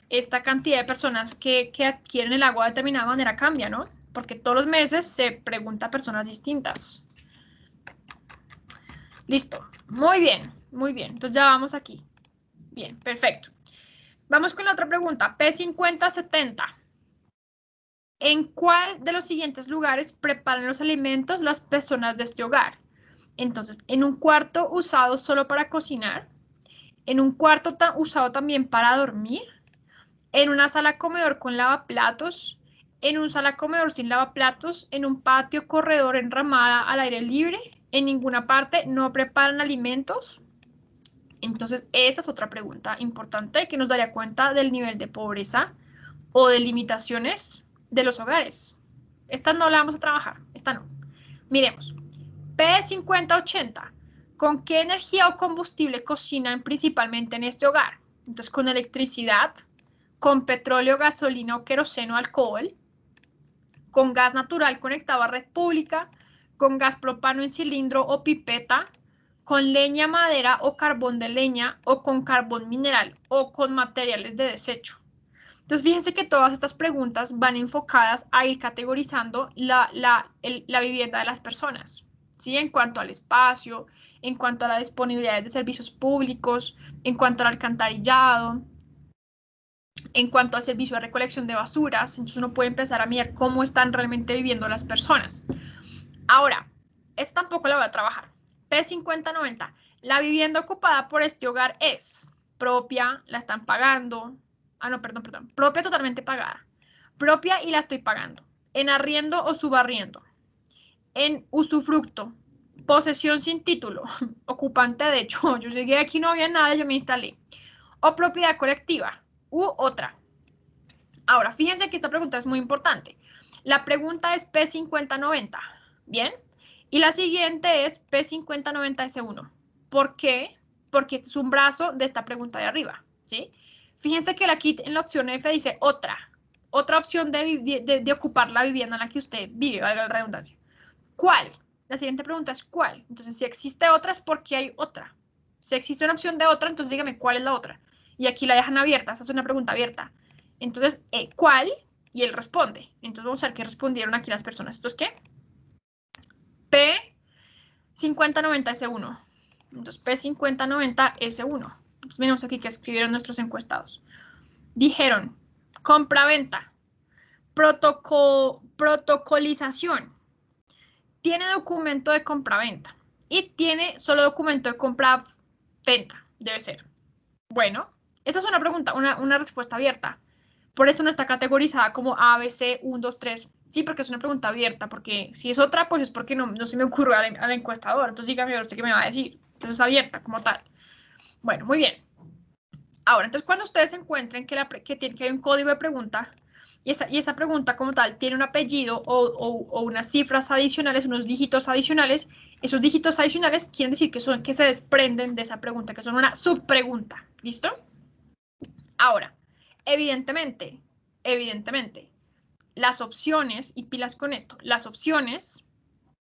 esta cantidad de personas que adquieren el agua de determinada manera cambia, ¿no? Porque todos los meses se pregunta a personas distintas. Listo. Muy bien, muy bien. Entonces ya vamos aquí. Bien, perfecto. Vamos con la otra pregunta. P50-70. ¿En cuál de los siguientes lugares preparan los alimentos las personas de este hogar? Entonces, en un cuarto usado solo para cocinar, en un cuarto usado también para dormir, en una sala comedor con lavaplatos, en un sala comedor sin lavaplatos, en un patio corredor enramada al aire libre, en ninguna parte no preparan alimentos. Entonces, esta es otra pregunta importante que nos daría cuenta del nivel de pobreza o de limitaciones de los hogares. Esta no la vamos a trabajar, esta no. Miremos, P5080, ¿con qué energía o combustible cocinan principalmente en este hogar? Entonces, con electricidad, con petróleo, gasolina o queroseno, alcohol, con gas natural conectado a red pública, con gas propano en cilindro o pipeta, con leña, madera o carbón de leña, o con carbón mineral, o con materiales de desecho. Entonces, fíjense que todas estas preguntas van enfocadas a ir categorizando la vivienda de las personas, ¿sí? En cuanto al espacio, en cuanto a la disponibilidad de servicios públicos, en cuanto al alcantarillado, en cuanto al servicio de recolección de basuras. Entonces, uno puede empezar a mirar cómo están realmente viviendo las personas. Ahora, esta tampoco la voy a trabajar. P5090, la vivienda ocupada por este hogar es propia, la están pagando. Perdón, propia totalmente pagada. Propia y la estoy pagando. En arriendo o subarriendo. En usufructo. Posesión sin título. Ocupante de hecho. Yo llegué aquí, no había nada, yo me instalé. O propiedad colectiva. U otra. Ahora, fíjense que esta pregunta es muy importante. La pregunta es P5090. ¿Bien? Y la siguiente es P5090S1. ¿Por qué? Porque este es un brazo de esta pregunta de arriba. ¿Sí? Fíjense que aquí en la opción F dice otra opción de ocupar la vivienda en la que usted vive, valga la redundancia. ¿Cuál? La siguiente pregunta es ¿cuál? Entonces, si existe otra, es porque hay otra. Si existe una opción de otra, entonces dígame cuál es la otra. Y aquí la dejan abierta, esa es una pregunta abierta. Entonces, ¿cuál? Y él responde. Entonces, vamos a ver qué respondieron aquí las personas. ¿Esto es qué? P5090S1. Entonces, P5090S1. Entonces, miremos aquí que escribieron nuestros encuestados. Dijeron, compra-venta, protocolización, tiene documento de compra-venta y tiene solo documento de compra-venta, debe ser. Bueno, esa es una pregunta, una respuesta abierta. Por eso no está categorizada como A, B, C, 1, 2, 3. Sí, porque es una pregunta abierta, porque si es otra, pues es porque no se me ocurrió al encuestador. Entonces dígame usted qué me va a decir. Entonces es abierta como tal. Bueno, muy bien. Ahora, entonces cuando ustedes encuentren que hay un código de pregunta y esa pregunta como tal tiene un apellido o unas cifras adicionales, unos dígitos adicionales, esos dígitos adicionales quieren decir que se desprenden de esa pregunta, que son una subpregunta. ¿Listo? Ahora, evidentemente, las opciones, y pilas con esto, las opciones,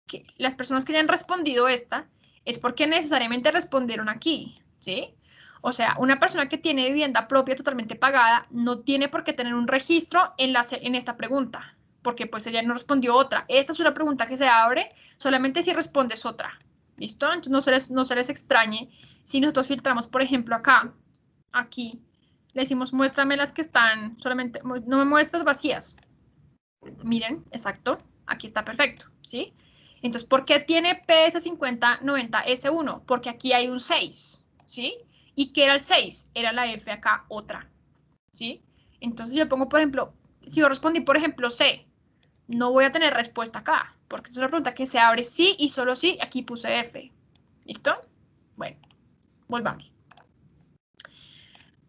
que las personas que hayan respondido esta, es porque necesariamente respondieron aquí, ¿sí? O sea, una persona que tiene vivienda propia totalmente pagada no tiene por qué tener un registro en esta pregunta, porque pues ella no respondió otra. Esta es una pregunta que se abre solamente si respondes otra, ¿listo? Entonces no se les extrañe si nosotros filtramos, por ejemplo, aquí, le decimos muéstrame las que están solamente, no me muestres vacías. Miren, exacto, aquí está perfecto, ¿sí? Entonces, ¿por qué tiene PS5090S1? Porque aquí hay un 6, ¿sí? ¿Y qué era el 6? Era la F acá, otra, ¿sí? Entonces yo pongo, por ejemplo, si yo respondí, por ejemplo, C, no voy a tener respuesta acá, porque es una pregunta que se abre sí y solo sí, aquí puse F. ¿Listo? Bueno, volvamos.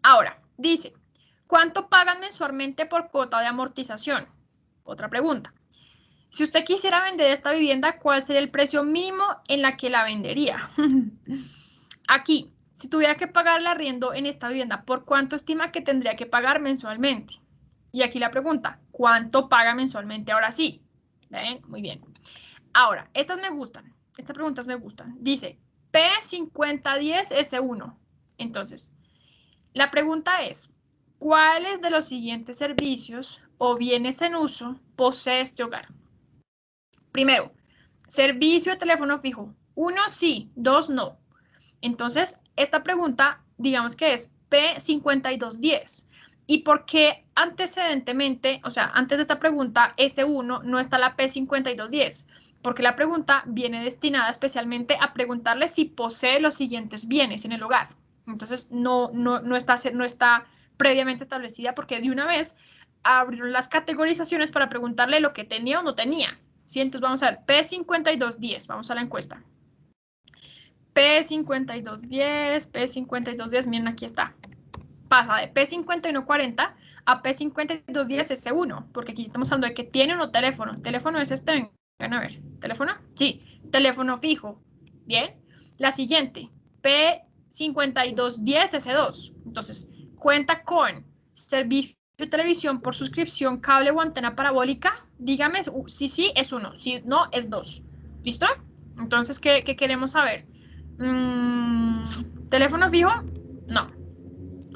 Ahora, dice, ¿cuánto pagan mensualmente por cuota de amortización? Otra pregunta. Si usted quisiera vender esta vivienda, ¿cuál sería el precio mínimo en la que la vendería? Aquí, si tuviera que pagar el arriendo en esta vivienda, ¿por cuánto estima que tendría que pagar mensualmente? Y aquí la pregunta, ¿cuánto paga mensualmente? Ahora sí. ¿Ven? Muy bien. Ahora, estas me gustan. Estas preguntas me gustan. Dice, P5010S1. Entonces, la pregunta es, ¿cuáles de los siguientes servicios o bienes en uso posee este hogar? Primero, servicio de teléfono fijo. 1 sí, 2 no. Entonces, esta pregunta, digamos que es P5210. ¿Y por qué antecedentemente, o sea, antes de esta pregunta S1 no está la P5210? Porque la pregunta viene destinada especialmente a preguntarle si posee los siguientes bienes en el hogar. Entonces, no está previamente establecida porque de una vez abrieron las categorizaciones para preguntarle lo que tenía o no tenía. ¿Sí? Entonces, vamos a ver, P5210, vamos a la encuesta. P5210, miren, aquí está. Pasa de P5140 a P5210 S1, porque aquí estamos hablando de que tiene o no teléfono. Teléfono es este, vengan a ver. ¿Teléfono? Sí, teléfono fijo. Bien. La siguiente, P5210 S2. Entonces, cuenta con servicio de televisión por suscripción, cable o antena parabólica. Dígame si sí es 1, si no es 2. ¿Listo? Entonces, ¿qué queremos saber? ¿Teléfono fijo? No.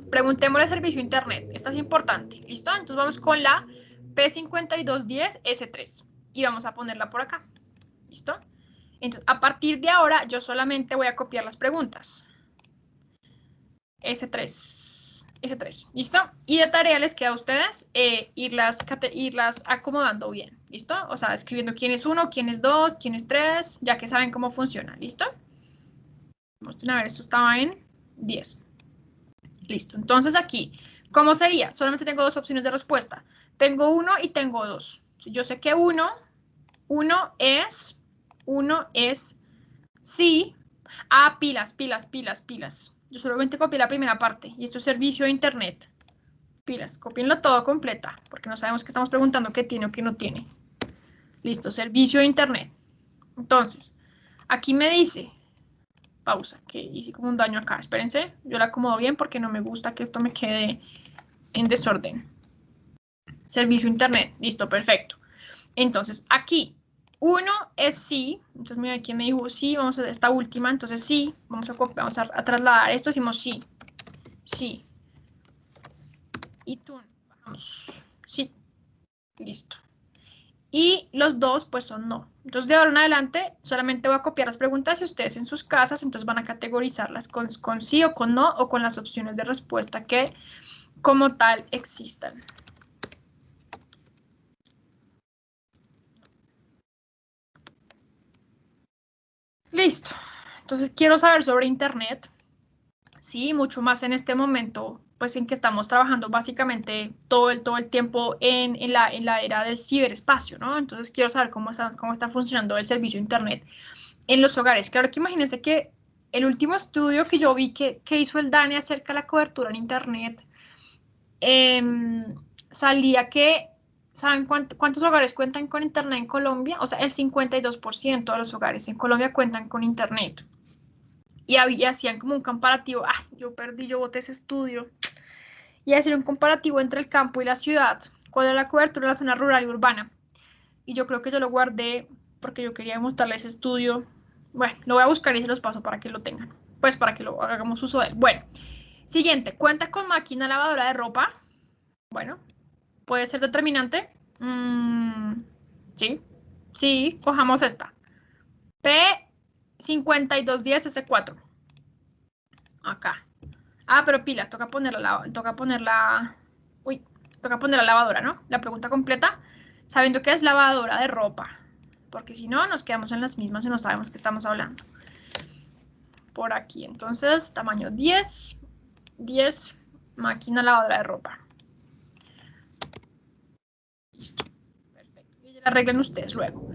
Preguntémosle servicio internet. Esta es importante. ¿Listo? Entonces vamos con la P5210 S3 y vamos a ponerla por acá. ¿Listo? Entonces, a partir de ahora, yo solamente voy a copiar las preguntas. S3. ¿Listo? Y de tarea les queda a ustedes irlas acomodando bien. ¿Listo? O sea, escribiendo quién es 1, quién es 2, quién es 3, ya que saben cómo funciona. ¿Listo? Vamos a ver, esto estaba en 10. Listo. Entonces aquí, ¿cómo sería? Solamente tengo dos opciones de respuesta. Tengo 1 y tengo 2. Yo sé que 1 es sí. Ah, pilas. Yo solamente copié la primera parte. Y esto es servicio de internet. Pilas, copienlo todo completa, porque no sabemos qué estamos preguntando, qué tiene o qué no tiene. Listo, servicio de internet. Entonces, aquí me dice... Pausa, que hice como un daño acá. Espérense, yo la acomodo bien porque no me gusta que esto me quede en desorden. Servicio internet, listo, perfecto. Entonces, aquí, 1 es sí. Entonces, mira, aquí me dijo sí, vamos a esta última. Entonces, sí, vamos a trasladar esto, decimos sí. Sí. Y tú, vamos. Sí. Listo. Y los dos, pues son no. Entonces, de ahora en adelante, solamente voy a copiar las preguntas y ustedes en sus casas, entonces van a categorizarlas con sí o con no, o con las opciones de respuesta que como tal existan. Listo. Entonces, quiero saber sobre Internet. Sí, mucho más en este momento, pues en que estamos trabajando básicamente todo el tiempo en la era del ciberespacio, ¿no? Entonces, quiero saber cómo está funcionando el servicio de Internet en los hogares. Claro que imagínense que el último estudio que yo vi que hizo el DANE acerca de la cobertura en Internet, salía que, ¿saben cuántos hogares cuentan con Internet en Colombia? O sea, el 52% de los hogares en Colombia cuentan con Internet. Y hacían como un comparativo. Ah, yo boté ese estudio. Y hacían un comparativo entre el campo y la ciudad. ¿Cuál era la cobertura en la zona rural y urbana? Y yo creo que yo lo guardé porque yo quería mostrarles ese estudio. Bueno, lo voy a buscar y se los paso para que lo tengan. Pues para que lo hagamos uso de él. Bueno, siguiente. ¿Cuenta con máquina lavadora de ropa? Bueno, puede ser determinante. Sí. Sí, cojamos esta. P5210 S4. Acá. Ah, pero pilas, toca poner la lavadora, ¿no? La pregunta completa, sabiendo que es lavadora de ropa. Porque si no, nos quedamos en las mismas y no sabemos qué estamos hablando. Por aquí, entonces, tamaño 10, máquina lavadora de ropa. Listo. Perfecto. Y ya la arreglen ustedes luego.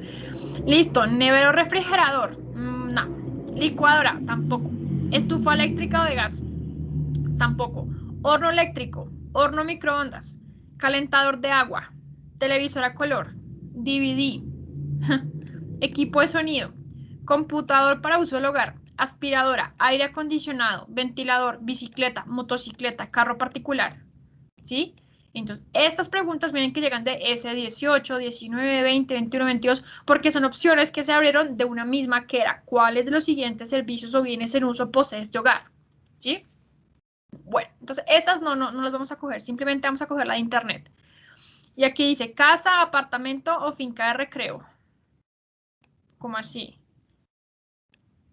Listo. Nevero refrigerador. No. Licuadora, tampoco. Estufa eléctrica o de gas. Tampoco. Horno eléctrico, horno microondas, calentador de agua, televisor a color, DVD, equipo de sonido, computador para uso del hogar, aspiradora, aire acondicionado, ventilador, bicicleta, motocicleta, carro particular. ¿Sí? Entonces, estas preguntas vienen que llegan de S18, 19, 20, 21, 22, porque son opciones que se abrieron de una misma que era ¿cuáles de los siguientes servicios o bienes en uso posee este hogar? ¿Sí? Bueno, entonces estas no las vamos a coger, simplemente vamos a coger la de internet. Y aquí dice casa, apartamento o finca de recreo. ¿Cómo así?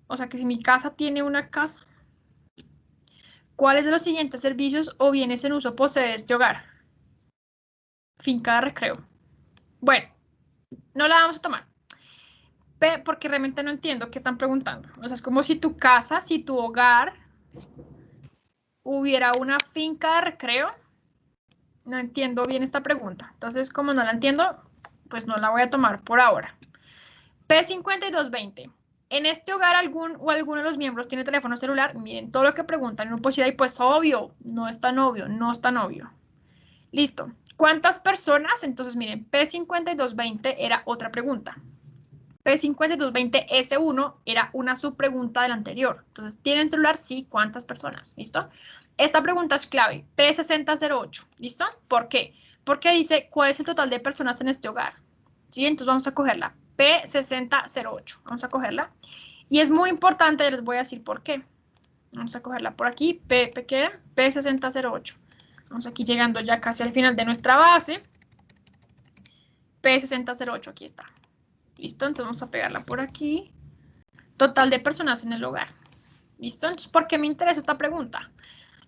O sea que si mi casa tiene una casa. ¿Cuáles de los siguientes servicios o bienes en uso posee este hogar? Finca de recreo. Bueno, no la vamos a tomar. P, porque realmente no entiendo qué están preguntando. O sea, es como si tu casa, si tu hogar hubiera una finca de recreo. No entiendo bien esta pregunta. Entonces, como no la entiendo, pues no la voy a tomar por ahora. P5220. ¿En este hogar alguno de los miembros tiene teléfono celular? Miren, todo lo que preguntan, no puedo decir ahí, pues obvio, no es tan obvio, no es tan obvio. Listo. ¿Cuántas personas? Entonces, miren, P5220 era otra pregunta. P5220S1 era una subpregunta de la anterior. Entonces, ¿tienen celular? Sí. ¿Cuántas personas? ¿Listo? Esta pregunta es clave. P6008. ¿Listo? ¿Por qué? Porque dice, ¿cuál es el total de personas en este hogar? ¿Sí? Entonces, vamos a cogerla. P6008. Vamos a cogerla. Y es muy importante, les voy a decir por qué. Vamos a cogerla por aquí. P6008. Vamos aquí llegando ya casi al final de nuestra base. P6008, aquí está. ¿Listo? Entonces vamos a pegarla por aquí. Total de personas en el hogar. ¿Listo? Entonces, ¿por qué me interesa esta pregunta?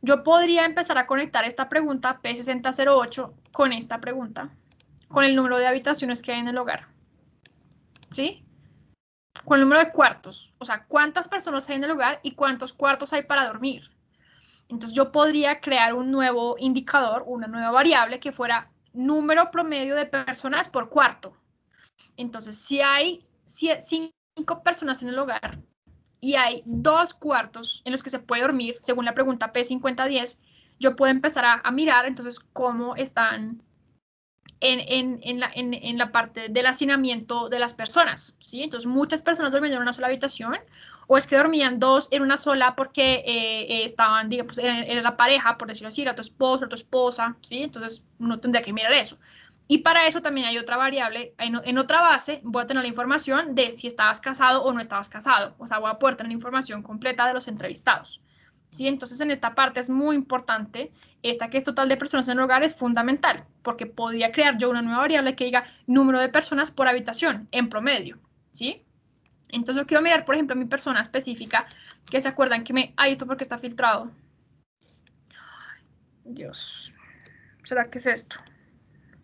Yo podría empezar a conectar esta pregunta P6008 con esta pregunta, con el número de habitaciones que hay en el hogar. ¿Sí? Con el número de cuartos. O sea, ¿cuántas personas hay en el hogar y cuántos cuartos hay para dormir? Entonces, yo podría crear un nuevo indicador, una nueva variable que fuera número promedio de personas por cuarto. Entonces, si hay 5 personas en el hogar y hay 2 cuartos en los que se puede dormir, según la pregunta P5010, yo puedo empezar a mirar entonces cómo están en la parte del hacinamiento de las personas, ¿sí? Entonces, muchas personas durmiendo en una sola habitación, o es que dormían 2 en una sola porque estaban, digamos, era la pareja, por decirlo así, era tu esposo, tu esposa, ¿sí? Entonces, uno tendría que mirar eso. Y para eso también hay otra variable, en otra base voy a tener la información de si estabas casado o no estabas casado, o sea, voy a poder tener información completa de los entrevistados, ¿sí? Entonces, en esta parte es muy importante, esta que es total de personas en el hogar es fundamental, porque podría crear yo una nueva variable que diga número de personas por habitación, en promedio, ¿sí? Entonces, yo quiero mirar, por ejemplo, mi persona específica, que se acuerdan que ay, ¿esto porque está filtrado? Dios, ¿será que es esto?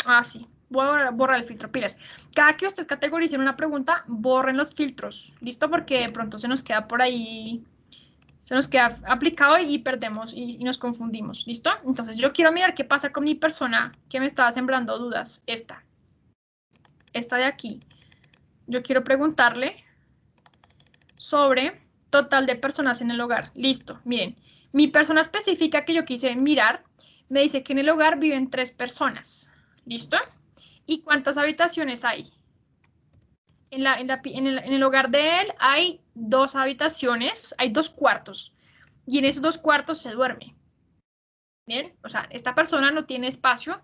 Ah, sí. Voy a borrar el filtro, pilas. Cada que ustedes categoricen una pregunta, borren los filtros. ¿Listo? Porque de pronto se nos queda por ahí, se nos queda aplicado y perdemos y nos confundimos. ¿Listo? Entonces yo quiero mirar qué pasa con mi persona que me estaba sembrando dudas. Esta de aquí. Yo quiero preguntarle sobre total de personas en el hogar. Listo. Miren, mi persona específica que yo quise mirar me dice que en el hogar viven 3 personas. ¿Listo? ¿Y cuántas habitaciones hay? En el hogar de él hay 2 habitaciones, hay 2 cuartos. Y en esos 2 cuartos se duerme. Bien, o sea, esta persona no tiene espacio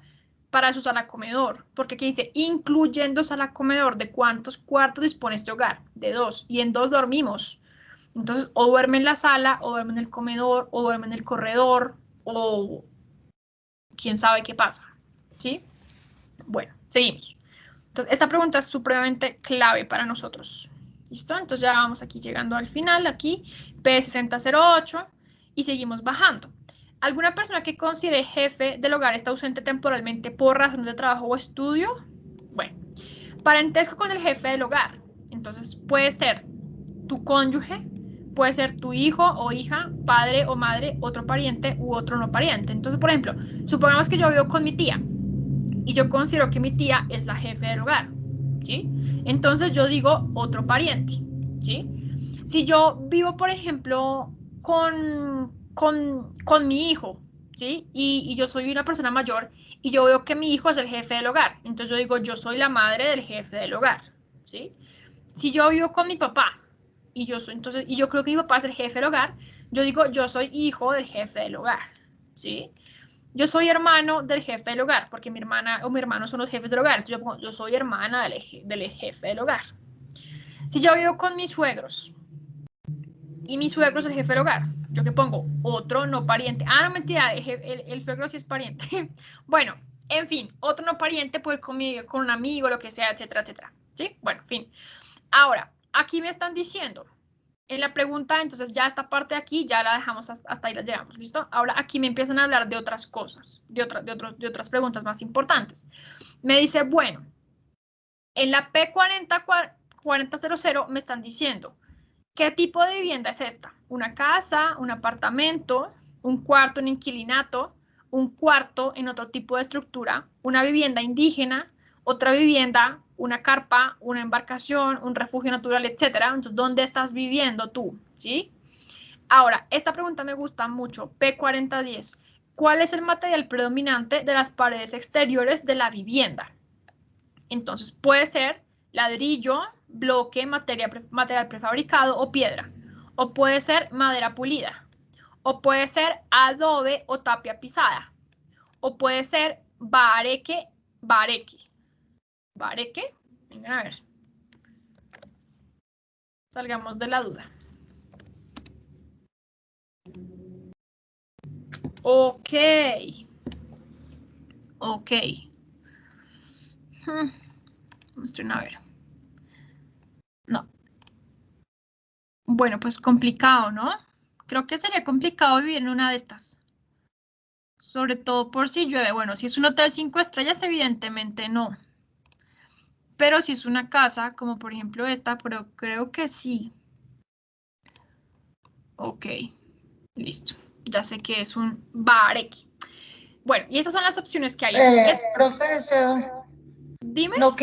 para su sala comedor. Porque aquí dice, incluyendo sala comedor, ¿de cuántos cuartos dispone este hogar? De 2. Y en 2 dormimos. Entonces, o duerme en la sala, o duerme en el comedor, o duerme en el corredor, o quién sabe qué pasa. ¿Sí? Bueno, seguimos. Entonces, esta pregunta es supremamente clave para nosotros. ¿Listo? Entonces ya vamos aquí llegando al final, aquí, P6008, y seguimos bajando. ¿Alguna persona que considere jefe del hogar está ausente temporalmente por razones de trabajo o estudio? Bueno, parentesco con el jefe del hogar. Entonces, puede ser tu cónyuge, puede ser tu hijo o hija, padre o madre, otro pariente u otro no pariente. Entonces, por ejemplo, supongamos que yo vivo con mi tía y yo considero que mi tía es la jefe del hogar, ¿sí? Entonces yo digo otro pariente, ¿sí? Si yo vivo, por ejemplo, con mi hijo, ¿sí? Y yo soy una persona mayor y yo veo que mi hijo es el jefe del hogar, entonces yo digo yo soy la madre del jefe del hogar, ¿sí? Si yo vivo con mi papá y yo creo que mi papá es el jefe del hogar, yo digo yo soy hijo del jefe del hogar, ¿sí? Yo soy hermano del jefe del hogar, porque mi hermana o mi hermano son los jefes del hogar. Entonces yo pongo, yo soy hermana del jefe del hogar. Si yo vivo con mis suegros y mi suegro es el jefe del hogar, ¿yo qué pongo? Otro no pariente. Ah, no, mentira, el suegro sí es pariente. Bueno, en fin, otro no pariente puede ir con un amigo, lo que sea, etcétera, etcétera. ¿Sí? Bueno, en fin. Ahora, aquí me están diciendo, En la pregunta, entonces ya esta parte de aquí ya la dejamos hasta ahí la llevamos, ¿listo? Ahora aquí me empiezan a hablar de otras cosas, de otras preguntas más importantes. Me dice, bueno, en la P4000 me están diciendo, ¿qué tipo de vivienda es esta? ¿Una casa, un apartamento, un cuarto, un inquilinato, un cuarto en otro tipo de estructura, una vivienda indígena, otra vivienda, una carpa, una embarcación, un refugio natural, etcétera? Entonces, ¿dónde estás viviendo tú? ¿Sí? Ahora, esta pregunta me gusta mucho. P4010. ¿Cuál es el material predominante de las paredes exteriores de la vivienda? Entonces, puede ser ladrillo, bloque, material prefabricado o piedra. O puede ser madera pulida. O puede ser adobe o tapia pisada. O puede ser bareque. ¿Bareque? Vengan a ver. Salgamos de la duda. Ok. Ok. Muestren a ver. No. Bueno, pues complicado, ¿no? Creo que sería complicado vivir en una de estas. Sobre todo por si llueve. Bueno, si es un hotel 5 estrellas, evidentemente no. Pero si es una casa, como por ejemplo esta, pero creo que sí. Ok, listo. Ya sé que es un bareque. Bueno, y estas son las opciones que hay. Profesor, Dime. no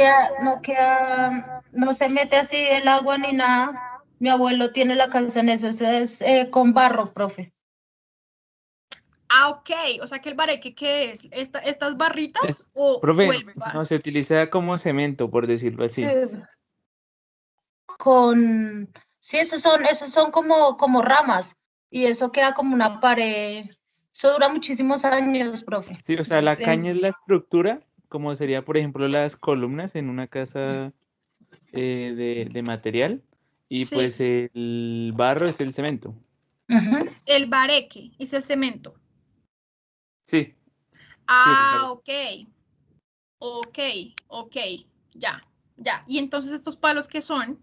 se mete así el agua ni nada. Mi abuelo tiene la casa en eso es con barro, profe. Ah, ok. O sea que el bareque, ¿qué es? ¿Estas barritas o Profe, el barro? no, se utiliza como cemento, por decirlo así. Sí. Sí, esos son como ramas. Y eso queda como una pared. Eso dura muchísimos años, profe. Sí, o sea, la caña es la estructura, como sería, por ejemplo, las columnas en una casa de material, y Sí. pues el barro es el cemento. El bareque es el cemento. Sí. Ah, ok. Ok. Ya. Y entonces estos palos, ¿qué son?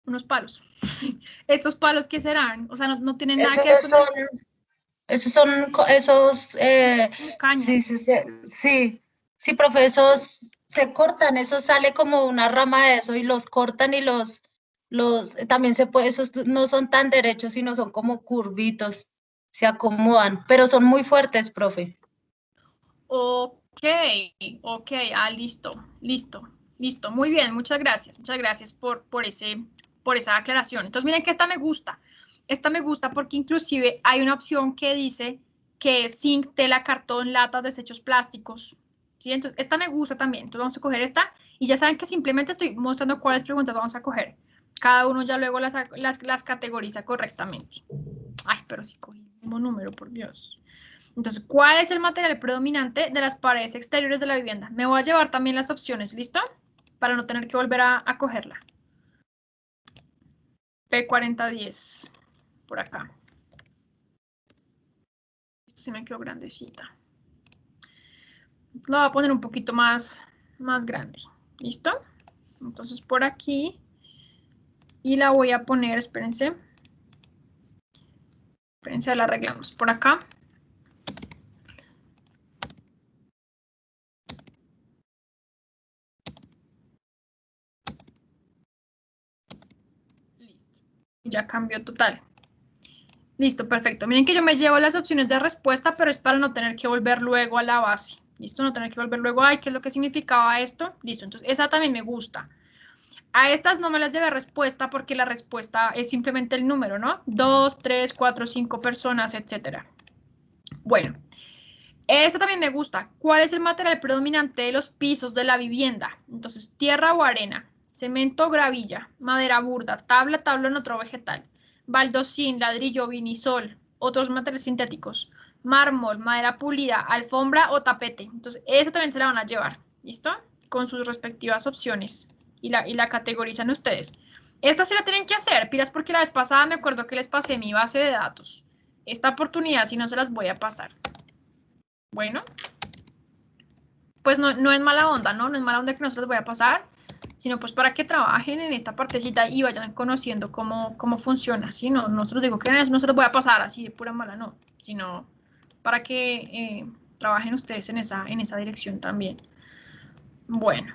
Unos palos. ¿Estos palos qué serán? O sea, no tienen nada que ver con cañas. Sí, profe, esos se cortan, eso sale como una rama de eso y los cortan y los también se puede, esos no son tan derechos, sino son como curvitos, se acomodan, pero son muy fuertes, profe. Ok, listo. Muy bien, muchas gracias por esa aclaración. Entonces, miren que esta me gusta porque inclusive hay una opción que dice que es zinc, tela, cartón, latas, desechos plásticos. ¿Sí? Entonces, esta me gusta también. Entonces, vamos a coger esta y ya saben que simplemente estoy mostrando cuáles preguntas vamos a coger. Cada uno ya luego las categoriza correctamente. Ay, pero sí cogí el mismo número, por Dios. Entonces, ¿cuál es el material predominante de las paredes exteriores de la vivienda? Me voy a llevar también las opciones, ¿listo? Para no tener que volver a cogerla. P4010, por acá. Esto sí me quedó grandecita. La voy a poner un poquito más grande, ¿listo? Entonces, por aquí. Y la voy a poner, espérense, la arreglamos. Por acá. Ya cambió total. Listo, perfecto. Miren que yo me llevo las opciones de respuesta, pero es para no tener que volver luego a la base. Listo, no tener que volver luego, ay, ¿qué es lo que significaba esto? Listo, entonces esa también me gusta. A estas no me las llevé respuesta porque la respuesta es simplemente el número, ¿no? 2, 3, 4, 5 personas, etcétera. Bueno, esta también me gusta. ¿Cuál es el material predominante de los pisos de la vivienda? Entonces, tierra o arena, cemento o gravilla, madera burda, tabla en otro vegetal, baldosín, ladrillo, vinisol, otros materiales sintéticos, mármol, madera pulida, alfombra o tapete. Entonces, esa también se la van a llevar, ¿listo? Con sus respectivas opciones y la categorizan ustedes. Esta sí la tienen que hacer, pilas, porque la vez pasada me acuerdo que les pasé mi base de datos. Esta oportunidad sí no se las voy a pasar. Bueno, pues no es mala onda, ¿no? No es mala onda que no se las voy a pasar, sino pues para que trabajen en esta partecita y vayan conociendo cómo funciona, ¿sí? No se los digo que no se los voy a pasar así de pura mala, no, sino para que trabajen ustedes en esa dirección también. Bueno,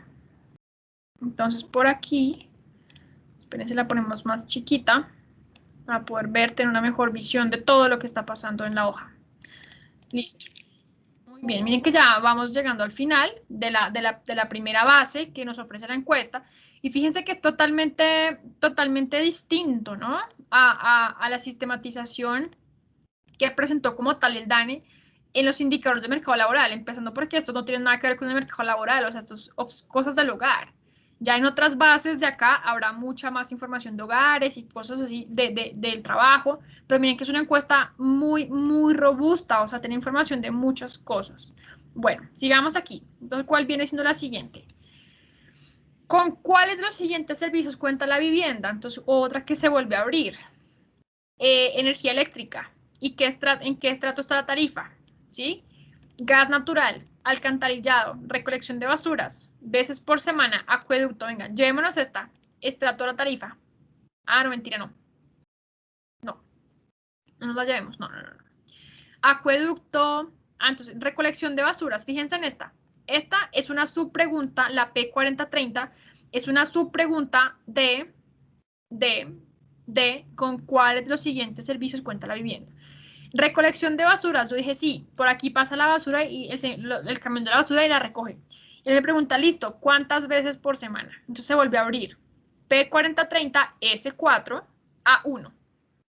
entonces por aquí, espérense, la ponemos más chiquita para poder ver, tener una mejor visión de todo lo que está pasando en la hoja. Listo. Muy bien, miren que ya vamos llegando al final de la primera base que nos ofrece la encuesta. Y fíjense que es totalmente distinto, ¿no? A la sistematización que presentó como tal el DANE en los indicadores de mercado laboral, empezando porque esto no tiene nada que ver con el mercado laboral, o sea, esto es cosas del hogar. Ya en otras bases de acá habrá mucha más información de hogares y cosas así del trabajo, pero miren que es una encuesta muy robusta, o sea, tiene información de muchas cosas. Bueno, sigamos aquí. Entonces, ¿cuál viene siendo la siguiente? ¿Con cuáles de los siguientes servicios cuenta la vivienda? Entonces, otra que se vuelve a abrir. Energía eléctrica. ¿Y en qué estrato está la tarifa? ¿Sí? Gas natural, alcantarillado, recolección de basuras, veces por semana, acueducto. Venga, llevémonos esta. Estrato de la tarifa. Ah, no, mentira, no. No nos la llevemos, no. Acueducto. Ah, entonces, recolección de basuras. Fíjense en esta. Esta es una subpregunta, la P4030, es una subpregunta de con cuáles de los siguientes servicios cuenta la vivienda. Recolección de basuras, yo dije sí, por aquí pasa la basura y el camión de la basura y la recoge. Y él me pregunta, listo, ¿cuántas veces por semana? Entonces se vuelve a abrir. P4030, S4, A1.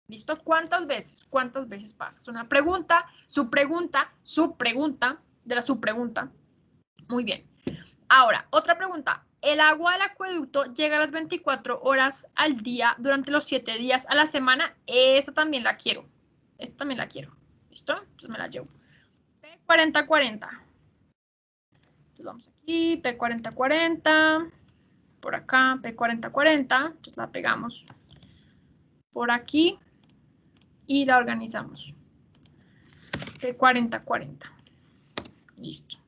¿Listo? ¿Cuántas veces? ¿Cuántas veces pasa? Es una pregunta, subpregunta de la subpregunta. Muy bien. Ahora, otra pregunta. ¿El agua del acueducto llega a las 24 horas al día durante los 7 días a la semana? Esta también la quiero. Esta también la quiero. ¿Listo? Entonces me la llevo. P4040. Entonces vamos aquí. P4040. Por acá. P4040. Entonces la pegamos por aquí. Y la organizamos. P4040. Listo.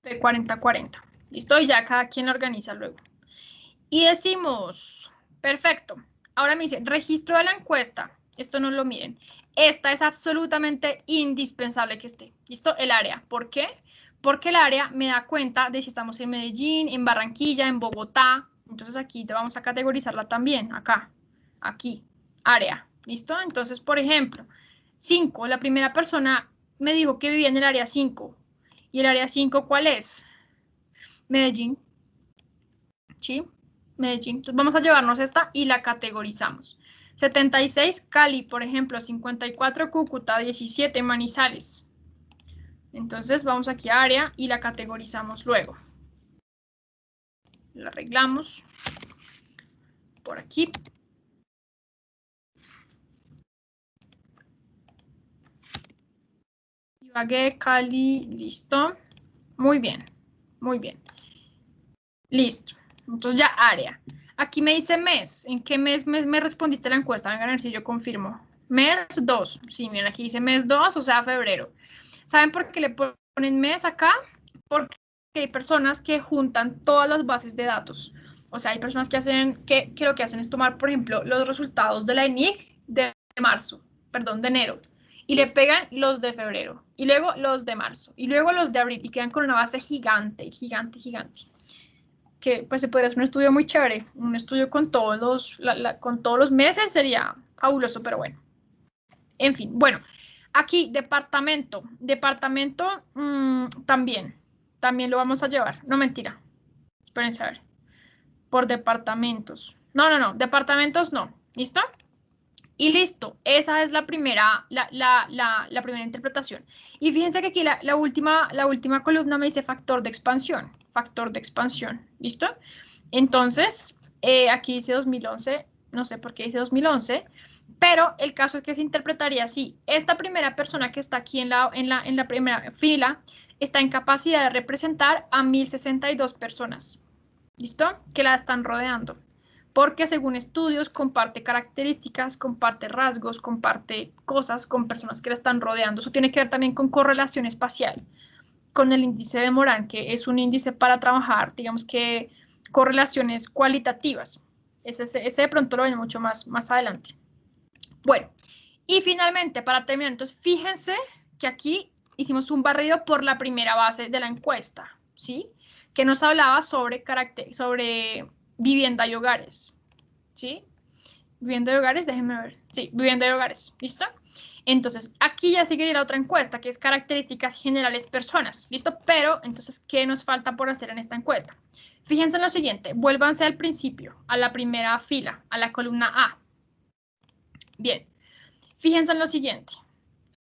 P4040. Listo, y ya cada quien lo organiza luego. Y decimos, perfecto. Ahora me dice, registro de la encuesta. Esto no lo miren. Esta es absolutamente indispensable que esté. ¿Listo? El área. ¿Por qué? Porque el área me da cuenta de si estamos en Medellín, en Barranquilla, en Bogotá. Entonces aquí te vamos a categorizarla también. Acá. Aquí. Área. ¿Listo? Entonces, por ejemplo, 5. La primera persona me dijo que vivía en el área 5. ¿Y el área 5 cuál es? Medellín. ¿Sí? Medellín. Entonces vamos a llevarnos esta y la categorizamos. 76 Cali, por ejemplo. 54 Cúcuta. 17 Manizales. Entonces vamos aquí a área y la categorizamos luego. La arreglamos por aquí. Ibagué, Cali, listo. Muy bien, muy bien. Listo. Entonces ya área. Aquí me dice mes. ¿En qué mes me respondiste la encuesta? Vengan a ver si yo confirmo. Mes 2. Sí, miren, aquí dice mes 2, o sea, febrero. ¿Saben por qué le ponen mes acá? Porque hay personas que juntan todas las bases de datos. O sea, hay personas que lo que hacen es tomar, por ejemplo, los resultados de la ENIC de marzo, perdón, de enero, y le pegan los de febrero, y luego los de marzo, y luego los de abril, y quedan con una base gigante. Que pues se podría hacer un estudio muy chévere, un estudio con todos los meses sería fabuloso, pero bueno. En fin, bueno. Aquí, departamento también lo vamos a llevar. No, mentira. Espérense a ver. Por departamentos. No, departamentos no. ¿Listo? Y listo. Esa es la primera interpretación. Y fíjense que aquí la última columna me dice factor de expansión. Factor de expansión. ¿Listo? Entonces, aquí dice 2011. No sé por qué dice 2011. Pero el caso es que se interpretaría así. Esta primera persona que está aquí en la primera fila está en capacidad de representar a 1062 personas. ¿Listo? Que la están rodeando. porque según estudios comparte características, comparte rasgos, comparte cosas con personas que la están rodeando. Eso tiene que ver también con correlación espacial, con el índice de Moran, que es un índice para trabajar, digamos que correlaciones cualitativas. Ese de pronto lo ven mucho más adelante. Bueno, y finalmente, para terminar, entonces fíjense que aquí hicimos un barrido por la primera base de la encuesta, ¿sí? Que nos hablaba sobre vivienda y hogares, ¿sí? Vivienda y hogares, déjenme ver. Sí, vivienda y hogares, ¿listo? Entonces, aquí ya seguiría la otra encuesta, que es características generales personas, ¿listo? Pero, entonces, ¿qué nos falta por hacer en esta encuesta? Fíjense en lo siguiente, vuélvanse al principio, a la primera fila, a la columna A. Bien, fíjense en lo siguiente.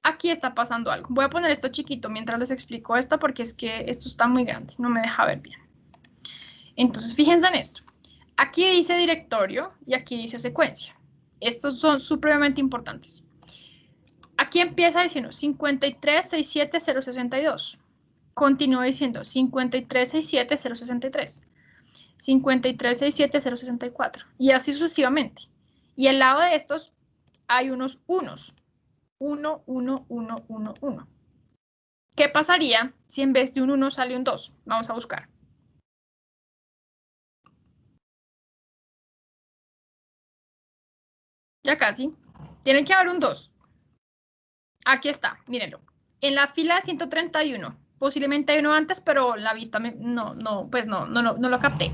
Aquí está pasando algo. Voy a poner esto chiquito mientras les explico esto, porque es que esto está muy grande, no me deja ver bien. Entonces, fíjense en esto. Aquí dice directorio y aquí dice secuencia. Estos son supremamente importantes. Aquí empieza diciendo 53.67.062. Continúa diciendo 53.67.063. 53.67.064. Y así sucesivamente. Y al lado de estos hay unos unos. 1, 1, 1, 1, 1. ¿Qué pasaría si en vez de un 1 sale un 2? Vamos a buscar. Ya casi. Tiene que haber un 2. Aquí está, mírenlo. En la fila 131. Posiblemente hay uno antes, pero la vista no lo capté.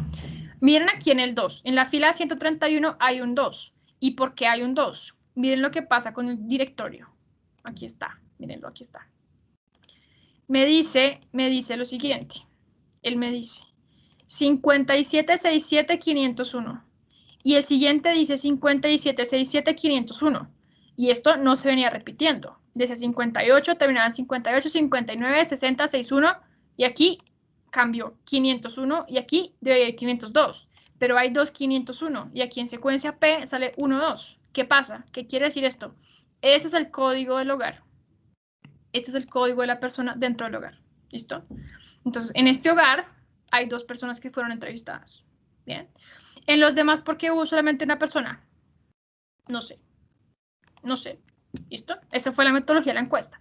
Miren aquí en el 2. En la fila 131 hay un 2. ¿Y por qué hay un 2? Miren lo que pasa con el directorio. Aquí está, mírenlo, aquí está. Me dice lo siguiente. Él me dice 57.67.501. Y el siguiente dice 57.67.501. Y esto no se venía repitiendo. Desde 58 terminaba en 58, 59, 60, 61. Y aquí cambió 501 y aquí de 502. Pero hay dos 501 y aquí en secuencia P sale 1, 2. ¿Qué pasa? ¿Qué quiere decir esto? Este es el código del hogar. Este es el código de la persona dentro del hogar. ¿Listo? Entonces, en este hogar hay dos personas que fueron entrevistadas. Bien. En los demás, ¿por qué hubo solamente una persona? No sé. No sé. ¿Listo? Esa fue la metodología de la encuesta.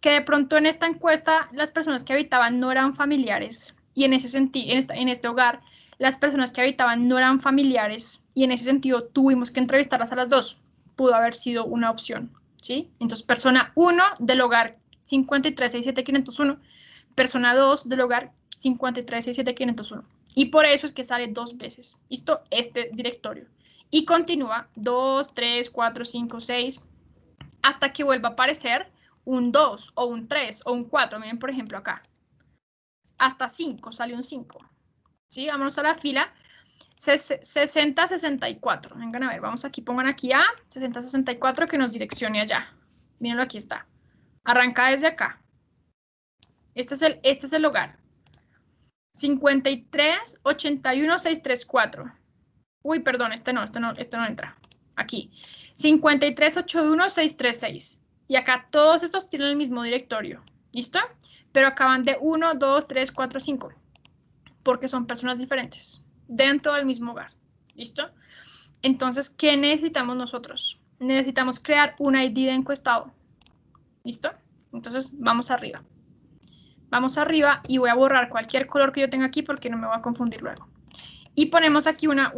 Que de pronto en esta encuesta las personas que habitaban no eran familiares y en ese sentido, en este hogar, las personas que habitaban no eran familiares y en ese sentido tuvimos que entrevistarlas a las dos. Pudo haber sido una opción, ¿sí? Entonces, persona 1 del hogar 53.67.501, persona 2 del hogar 53.67.501. Y por eso es que sale dos veces, ¿listo? Este directorio. Y continúa 2, 3, 4, 5, 6, hasta que vuelva a aparecer un 2 o un 3 o un 4. Miren, por ejemplo, acá. Hasta 5, sale un 5. ¿Sí? Vámonos a la fila 60-64. Vengan a ver, vamos aquí, pongan aquí a 60-64 que nos direccione allá. Mírenlo, aquí está. Arranca desde acá. Este es el hogar. 53-81-634. Uy, perdón, este no entra. Aquí. 53-81-636. Y acá todos estos tienen el mismo directorio. ¿Listo? Pero acaban de 1, 2, 3, 4, 5. Porque son personas diferentes. Dentro del mismo hogar. ¿Listo? Entonces, ¿qué necesitamos nosotros? Necesitamos crear un ID de encuestado. ¿Listo? Entonces, vamos arriba. Vamos arriba y voy a borrar cualquier color que yo tenga aquí porque no me voy a confundir luego. Y ponemos aquí una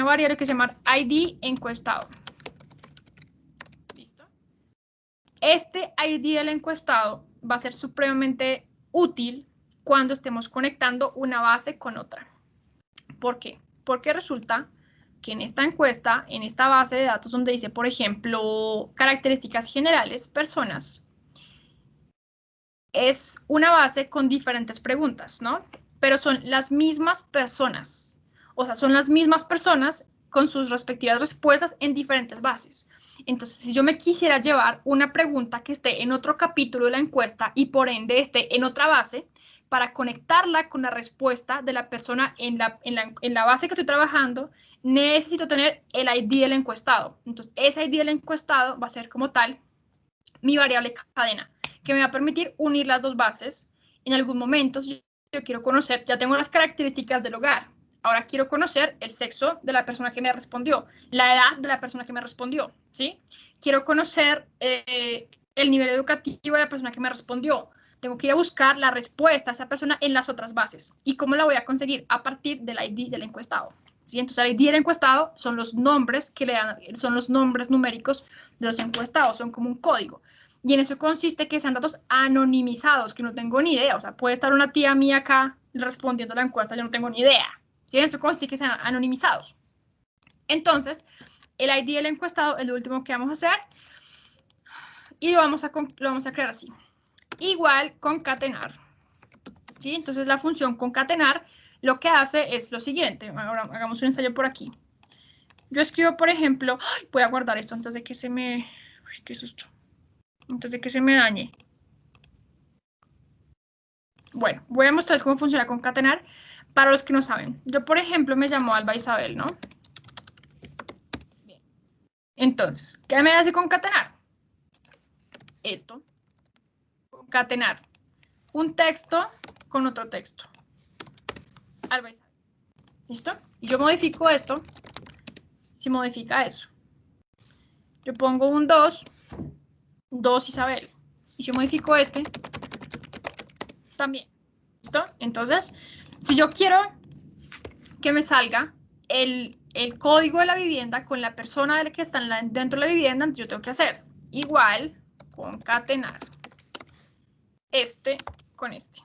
variable que se llama ID encuestado. ¿Listo? Este ID del encuestado va a ser supremamente útil cuando estemos conectando una base con otra. ¿Por qué? Porque resulta que en esta encuesta, en esta base de datos donde dice, por ejemplo, características generales, personas, es una base con diferentes preguntas, ¿no? Pero son las mismas personas. O sea, son las mismas personas con sus respectivas respuestas en diferentes bases. Entonces, si yo me quisiera llevar una pregunta que esté en otro capítulo de la encuesta y por ende esté en otra base, para conectarla con la respuesta de la persona en la base que estoy trabajando, necesito tener el ID del encuestado. Entonces, ese ID del encuestado va a ser como tal mi variable cadena, que me va a permitir unir las dos bases. En algún momento, si yo quiero conocer, ya tengo las características del hogar. Ahora quiero conocer el sexo de la persona que me respondió, la edad de la persona que me respondió, ¿sí? Quiero conocer el nivel educativo de la persona que me respondió. Tengo que ir a buscar la respuesta a esa persona en las otras bases. ¿Y cómo la voy a conseguir? A partir del ID del encuestado. ¿Sí? Entonces, el ID del encuestado son los nombres que le dan, son los nombres numéricos de los encuestados, son como un código. Y en eso consiste que sean datos anonimizados, que no tengo ni idea. O sea, puede estar una tía mía acá respondiendo a la encuesta, yo no tengo ni idea. ¿Sí? En eso consiste que sean anonimizados. Entonces, el ID del encuestado es lo último que vamos a hacer. Y lo vamos a crear así. Igual concatenar. ¿Sí? Entonces, la función concatenar lo que hace es lo siguiente. Ahora hagamos un ensayo por aquí. Yo escribo, por ejemplo, voy a guardar esto antes de que se me... Uy, ¿qué es esto? Antes de que se me dañe. Bueno, voy a mostrarles cómo funciona concatenar para los que no saben. Yo, por ejemplo, me llamo Alba Isabel, ¿no? Bien. Entonces, ¿qué me hace concatenar? Esto. Concatenar un texto con otro texto. Alba Isabel. ¿Listo? Y yo modifico esto. Se modifica eso. Yo pongo un 2 Isabel. Y yo modifico este también. ¿Listo? Entonces, si yo quiero que me salga el código de la vivienda con la persona que está dentro de la vivienda, yo tengo que hacer igual concatenar este con este.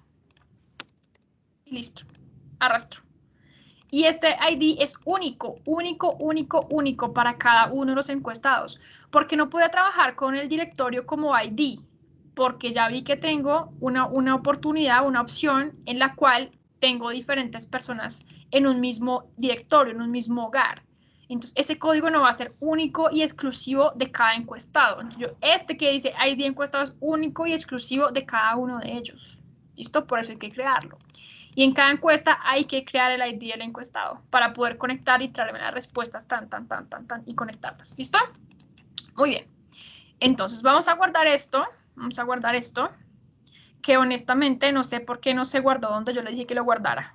Y listo. Arrastro. Y este ID es único para cada uno de los encuestados. Porque no puedo trabajar con el directorio como ID. Porque ya vi que tengo una oportunidad, una opción en la cual tengo diferentes personas en un mismo directorio, en un mismo hogar. Entonces, ese código no va a ser único y exclusivo de cada encuestado. Entonces, este que dice ID encuestado es único y exclusivo de cada uno de ellos. ¿Listo? Por eso hay que crearlo. Y en cada encuesta hay que crear el ID del encuestado para poder conectar y traerme las respuestas y conectarlas. ¿Listo? Muy bien. Entonces, vamos a guardar esto. Vamos a guardar esto, que honestamente no sé por qué no se guardó donde yo le dije que lo guardara.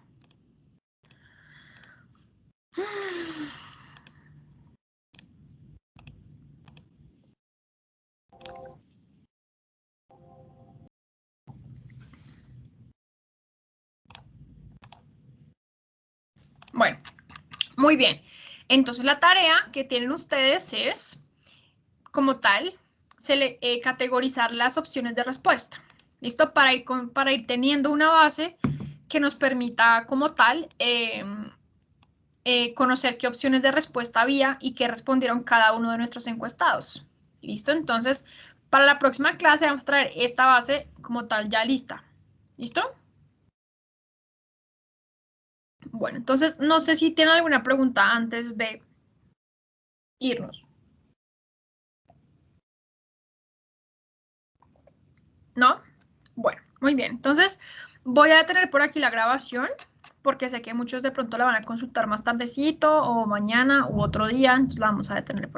Bueno, muy bien. Entonces, la tarea que tienen ustedes es, como tal, categorizar las opciones de respuesta. ¿Listo? Para ir teniendo una base que nos permita, como tal, conocer qué opciones de respuesta había y qué respondieron cada uno de nuestros encuestados. ¿Listo? Entonces, para la próxima clase vamos a traer esta base como tal ya lista. ¿Listo? Bueno, entonces no sé si tienen alguna pregunta antes de irnos. ¿No? Bueno, muy bien. Entonces, voy a detener por aquí la grabación porque sé que muchos de pronto la van a consultar más tardecito o mañana u otro día, entonces la vamos a detener por aquí.